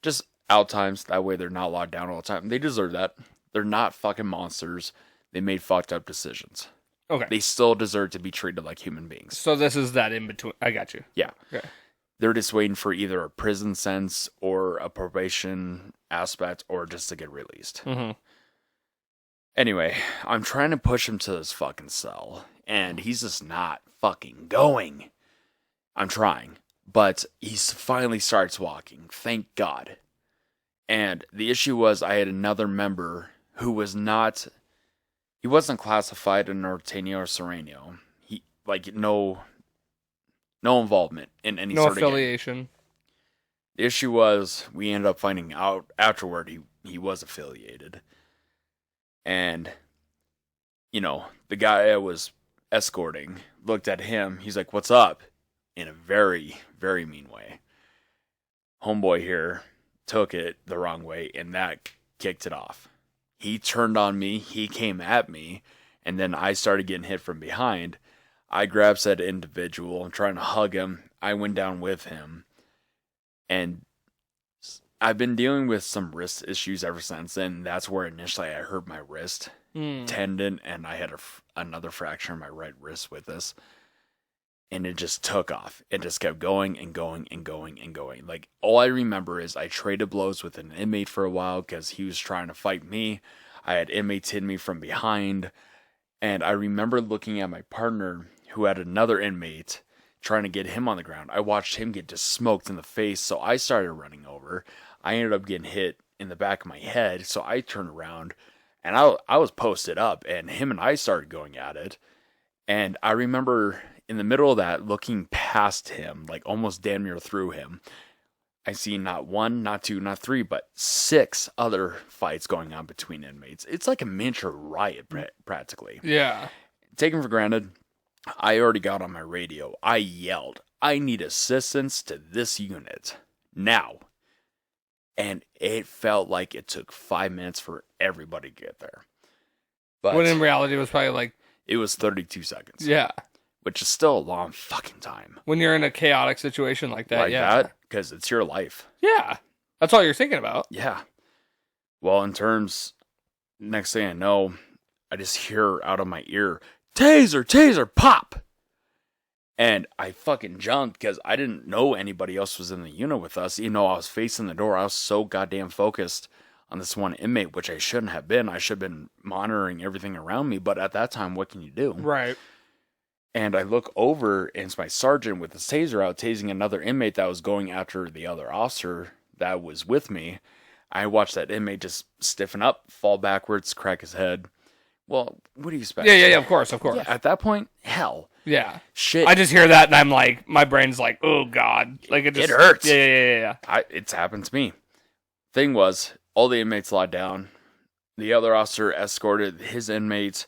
Just out times. That way they're not locked down all the time. They deserve that. They're not fucking monsters. They made fucked up decisions. Okay. They still deserve to be treated like human beings. So this is that in between. I got you. Yeah. Okay. They're just waiting for either a prison sentence or a probation aspect or just to get released. Mm-hmm. Anyway, I'm trying to push him to this fucking cell, and he's just not fucking going. I'm trying, but he finally starts walking. Thank God. And the issue was I had another member who was not... He wasn't classified in Norteño or Sereno. He, like, no involvement in any No sort of gang. affiliation. The issue was we ended up finding out afterward he was affiliated. And, you know, the guy I was escorting looked at him. He's like, "What's up?" In a very, very mean way. Homeboy here took it the wrong way, and that kicked it off. He turned on me. He came at me, and then I started getting hit from behind. I grabbed said individual and trying to hug him. I went down with him, and I've been dealing with some wrist issues ever since. And that's where initially I hurt my wrist tendon, and I had another fracture in my right wrist with this. And it just took off. It just kept going and going and going and going. Like, all I remember is I traded blows with an inmate for a while because he was trying to fight me. I had inmates hit me from behind. And I remember looking at my partner who had another inmate trying to get him on the ground. I watched him get just smoked in the face, so I started running over. I ended up getting hit in the back of my head, so I turned around. And I was posted up, and him and I started going at it. And I remember... in the middle of that, looking past him, like almost damn near through him, I see not one, not two, not three, but 6 other fights going on between inmates. It's like a miniature riot, practically. Yeah. Taken for granted, I already got on my radio. I yelled, "I need assistance to this unit. Now." And it felt like it took 5 minutes for everybody to get there. But when in reality, it was probably like... it was 32 seconds. Yeah. Which is still a long fucking time. When you're in a chaotic situation like that, yeah. Because it's your life. Yeah. That's all you're thinking about. Yeah. Well, in terms, next thing I know, I just hear out of my ear, "Taser, taser, pop!" And I fucking jumped because I didn't know anybody else was in the unit with us. Even though I was facing the door, I was so goddamn focused on this one inmate, which I shouldn't have been. I should have been monitoring everything around me. But at that time, what can you do? Right. And I look over, and it's my sergeant with the taser out, tasing another inmate that was going after the other officer that was with me. I watched that inmate just stiffen up, fall backwards, crack his head. Well, what do you expect? Yeah, of course. Yeah, at that point, hell. Yeah. Shit. I just hear that, and I'm like, my brain's like, oh, God. Like, it hurts. Yeah. It's happened to me. Thing was, all the inmates lied down. The other officer escorted his inmates.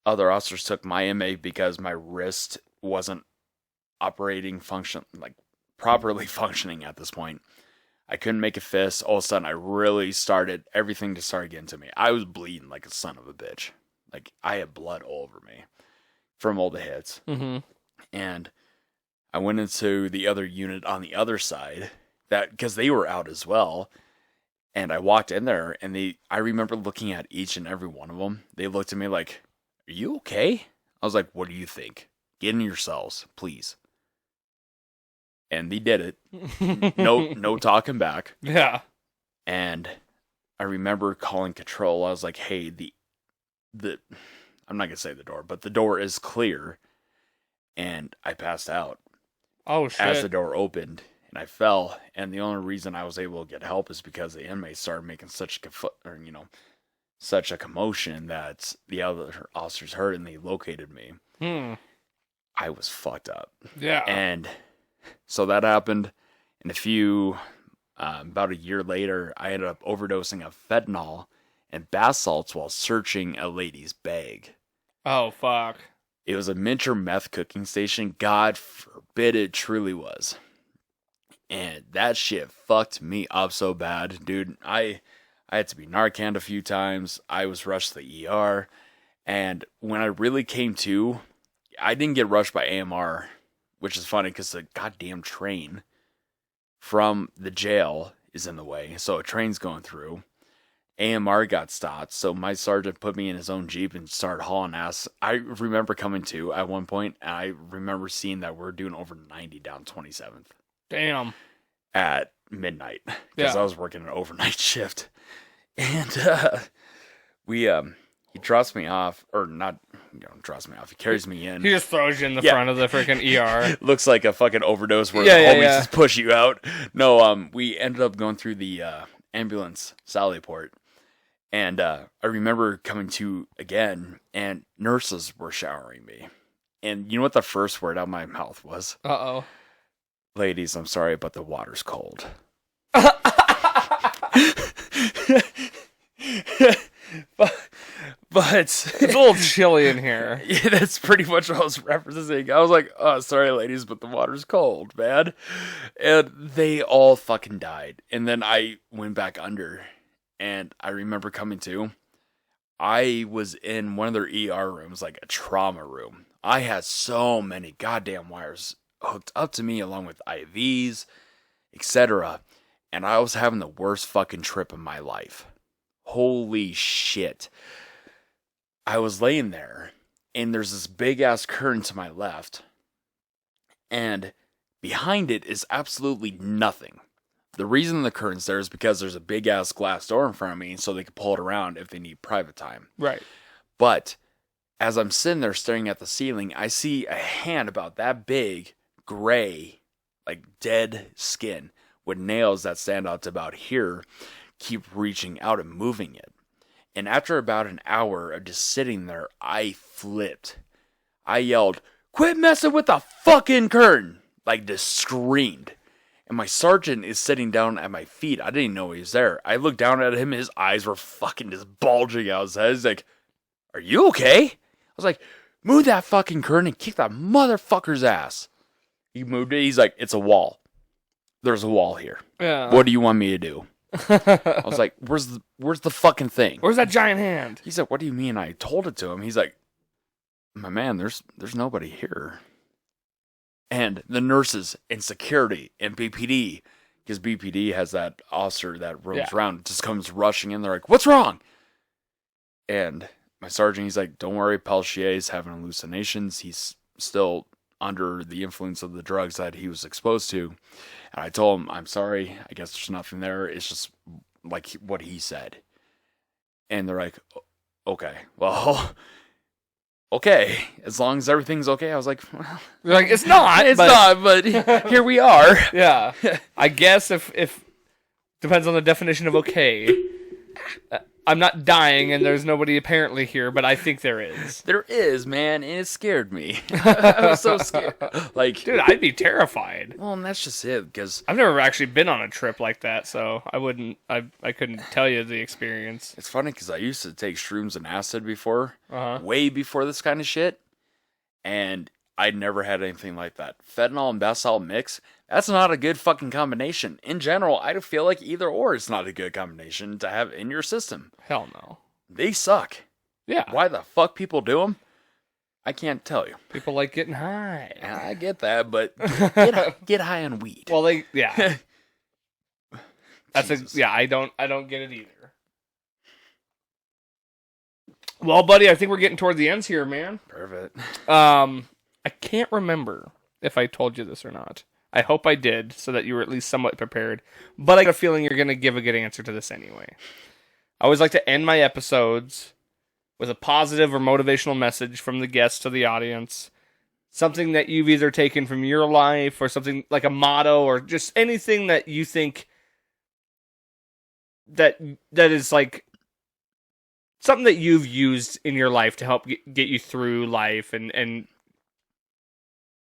Other officers took my inmate because my wrist wasn't properly functioning at this point. I couldn't make a fist. All of a sudden, I really everything just started getting to me. I was bleeding like a son of a bitch. Like, I had blood all over me from all the hits. Mm-hmm. And I went into the other unit on the other side, because they were out as well. And I walked in there, and I remember looking at each and every one of them. They looked at me like, "Are you okay?" I was like, "What do you think? Get in your cells, please." And they did it. No talking back. Yeah. And I remember calling control. I was like, "Hey, I'm not gonna say the door, but the door is clear." And I passed out. Oh shit. As the door opened, and I fell. And the only reason I was able to get help is because the inmates started making such a commotion that the other officers heard, and they located me. I was fucked up. Yeah. And so that happened. And about a year later, I ended up overdosing of fentanyl and bath salts while searching a lady's bag. Oh, fuck. It was a miniature meth cooking station. God forbid it truly was. And that shit fucked me up so bad. Dude, I had to be Narcaned a few times. I was rushed to the ER. And when I really came to, I didn't get rushed by AMR, which is funny because the goddamn train from the jail is in the way. So a train's going through. AMR got stopped, so my sergeant put me in his own Jeep and started hauling ass. I remember coming to at one point, and I remember seeing that we're doing over 90 down 27th. Damn. At midnight, because I was working an overnight shift. And he drops me off, or not, drops me off. He carries me in. He just throws you in the front of the freaking ER. Looks like a fucking overdose where the homies just push you out. No, we ended up going through the ambulance sally port. And I remember coming to again, and nurses were showering me. And you know what the first word out of my mouth was? Uh-oh. Ladies, I'm sorry, but the water's cold. But it's a little chilly in here. Yeah, that's pretty much what I was referencing. I was like, oh, sorry, ladies, but the water's cold, man. And they all fucking died. And then I went back under, and I remember coming to. I was in one of their ER rooms, like a trauma room. I had so many goddamn wires hooked up to me, along with IVs, etc. And I was having the worst fucking trip of my life. Holy shit. I was laying there, and there's this big-ass curtain to my left, and behind it is absolutely nothing. The reason the curtain's there is because there's a big-ass glass door in front of me, so they can pull it around if they need private time. Right. But as I'm sitting there staring at the ceiling, I see a hand about that big, gray, like dead skin, with nails that stand out to about here, keep reaching out and moving it. And after about an hour of just sitting there, I flipped. I yelled, "Quit messing with the fucking curtain!" Like, just screamed. And my sergeant is sitting down at my feet. I didn't even know he was there. I looked down at him. His eyes were fucking just bulging out his head. He's like, "Are you okay?" I was like, "Move that fucking curtain and kick that motherfucker's ass." He moved it. He's like, "It's a wall. There's a wall here. Yeah. What do you want me to do?" I was like, where's the fucking thing? Where's that giant hand? He said, "What do you mean?" I told it to him. He's like, "My man, there's nobody here." And the nurses and security and BPD, because BPD has that officer that roams around, just comes rushing in. They're like, "What's wrong?" And my sergeant, he's like, "Don't worry, Pelletier is having hallucinations. He's still under the influence of the drugs that he was exposed to." And I told him, "I'm sorry, I guess there's nothing there. It's just like what he said." And they're like, "Okay, well, okay, as long as everything's okay." I was like, "Well, you're like, it's not, but here we are." Yeah. I guess if depends on the definition of okay. I'm not dying, and there's nobody apparently here, but I think there is. There is, man, and it scared me. I was so scared. Like, dude, I'd be terrified. Well, and that's just it, because I've never actually been on a trip like that, so I couldn't tell you the experience. It's funny, because I used to take shrooms and acid before, Uh-huh. way before this kind of shit, and I'd never had anything like that. Fentanyl and Basalt mix, that's not a good fucking combination. In general, I feel like either or is not a good combination to have in your system. Hell no. They suck. Yeah. Why the fuck people do them? I can't tell you. People like getting high. I get that, but get high on weed. Well, I don't get it either. Well, buddy, I think we're getting toward the ends here, man. Perfect. I can't remember if I told you this or not. I hope I did, so that you were at least somewhat prepared. But I got a feeling you're going to give a good answer to this anyway. I always like to end my episodes with a positive or motivational message from the guest to the audience. Something that you've either taken from your life, or something like a motto, or just anything that you think that is like something that you've used in your life to help get you through life and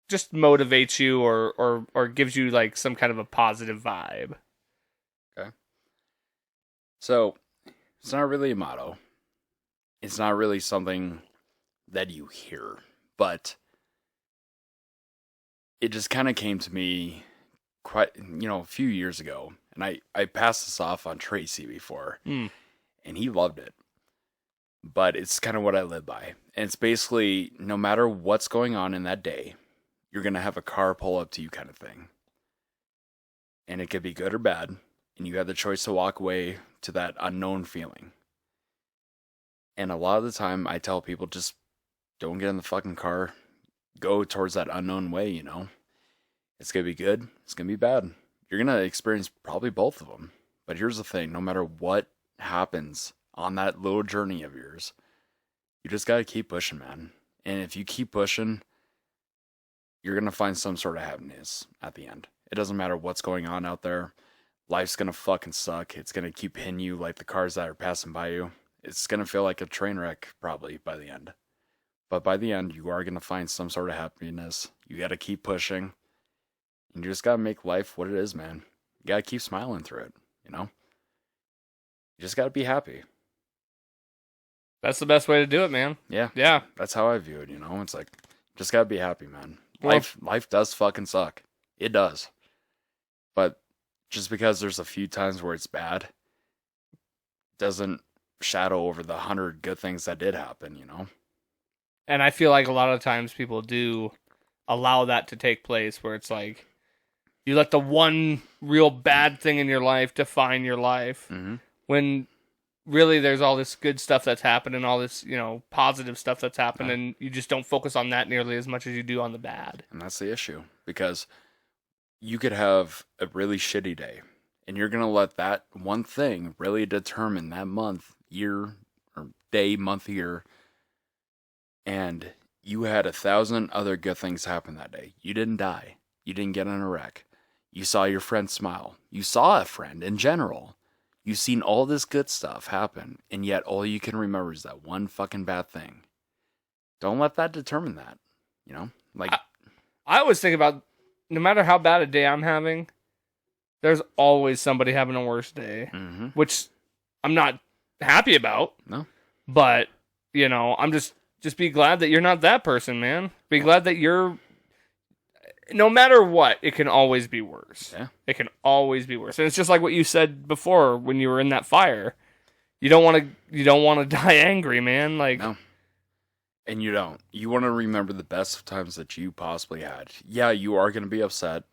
just motivates you or gives you like some kind of a positive vibe. Okay. So, it's not really a motto. It's not really something that you hear, but it just kind of came to me quite, a few years ago, and I passed this off on Tracy before, and he loved it. But it's kind of what I live by. And it's basically, no matter what's going on in that day, you're going to have a car pull up to you kind of thing. And it could be good or bad. and you had the choice to walk away to that unknown feeling. And a lot of the time, I tell people, just don't get in the fucking car. Go towards that unknown way, you know? It's going to be good. It's going to be bad. You're going to experience probably both of them. But here's the thing. No matter what happens on that little journey of yours, you just got to keep pushing, man. And if you keep pushing, you're going to find some sort of happiness at the end. It doesn't matter what's going on out there. Life's going to fucking suck. It's going to keep hitting you like the cars that are passing by you. It's going to feel like a train wreck probably by the end. But by the end, you are going to find some sort of happiness. You got to keep pushing. And you just got to make life what it is, man. You got to keep smiling through it, you know? You just got to be happy. That's the best way to do it, man. Yeah. Yeah. That's how I view it, you know? It's like, just got to be happy, man. Life does fucking suck. It does. But just because there's a few times where it's bad doesn't shadow over the 100 good things that did happen, you know? And I feel like a lot of times people do allow that to take place where it's like you let the one real bad thing in your life define your life when really there's all this good stuff that's happened and all this, you know, positive stuff that's happened and you just don't focus on that nearly as much as you do on the bad. And that's the issue, because you could have a really shitty day and you're going to let that one thing really determine that month, year, or day, month, year. And you had 1,000 other good things happen that day. You didn't die. You didn't get in a wreck. You saw your friend smile. You saw a friend in general. You've seen all this good stuff happen, and yet all you can remember is that one fucking bad thing. Don't let that determine that, you know? Like, I always think about, no matter how bad a day I'm having, there's always somebody having a worse day, which I'm not happy about. No. But, you know, I'm just be glad that you're not that person, man. Be glad that you're, no matter what, it can always be worse. Yeah. It can always be worse. And it's just like what you said before when you were in that fire. You don't want to die angry, man. Like, no. And you don't. You want to remember the best of times that you possibly had. Yeah, you are going to be upset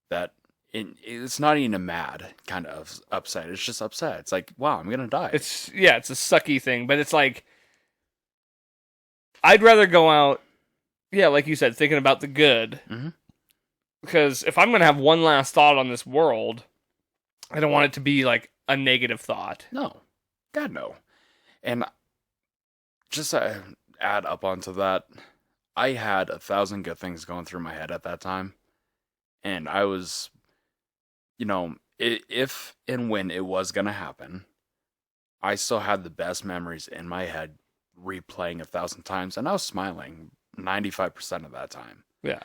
that it's not even a mad kind of upset. It's just upset. It's like, wow, I'm going to die. It's a sucky thing, but it's like, I'd rather go out, like you said, thinking about the good. Because if I'm going to have one last thought on this world, I don't want it to be like a negative thought. No. God, no. And just to add up onto that, I had 1,000 good things going through my head at that time. And I was, you know, if and when it was going to happen, I still had the best memories in my head, replaying 1,000 times, and I was smiling 95% of that time. Yeah.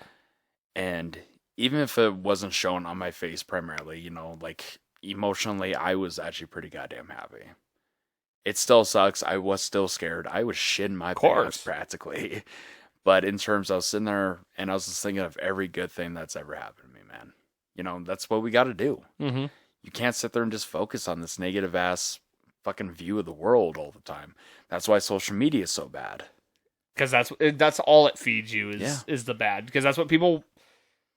And even if it wasn't shown on my face primarily, you know, like emotionally, I was actually pretty goddamn happy. It still sucks. I was still scared. I was shitting my pants practically. But in terms, I was sitting there and I was just thinking of every good thing that's ever happened to me, man. You know, that's what we got to do. You can't sit there and just focus on this negative ass fucking view of the world all the time. That's why social media is so bad. Because that's all it feeds you is the bad. Because that's what people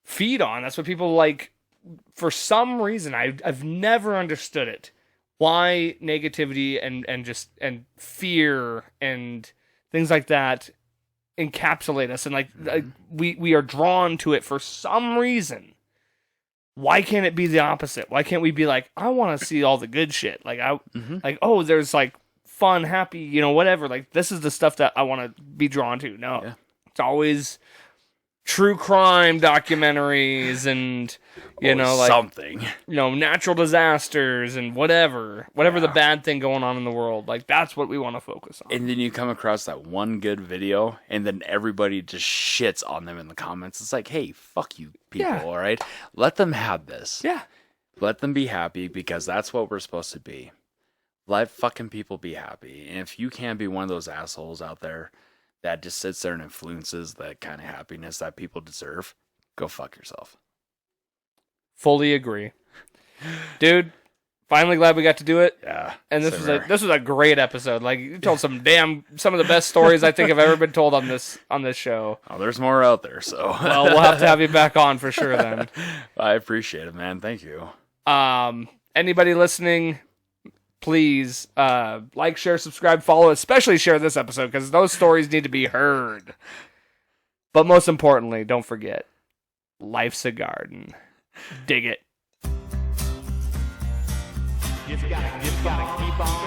feed on. That's what people like. For some reason, I've never understood it. Why negativity and fear and things like that encapsulate us, and like we are drawn to it for some reason. Why can't it be the opposite? Why can't we be like, I want to see all the good shit? Like like, oh, there's like fun, happy, you know, whatever. Like, this is the stuff that I want to be drawn to. No, it's always true crime documentaries and, you know, like something, you know, natural disasters and whatever the bad thing going on in the world. Like, that's what we want to focus on. And then you come across that one good video and then everybody just shits on them in the comments. It's like, hey, fuck you people. All right. Let them have this. Yeah. Let them be happy, because that's what we're supposed to be. Let fucking people be happy. And if you can't be one of those assholes out there that just sits there and influences that kind of happiness that people deserve, go fuck yourself. Fully agree. Dude, finally glad we got to do it. Yeah. And this was a great episode. Like, you told some of the best stories I think have ever been told on this show. Oh, there's more out there, so. Well, we'll have to have you back on for sure then. I appreciate it, man. Thank you. anybody listening, please like, share, subscribe, follow, especially share this episode because those stories need to be heard. But most importantly, don't forget, life's a garden. Dig it. Just gotta keep on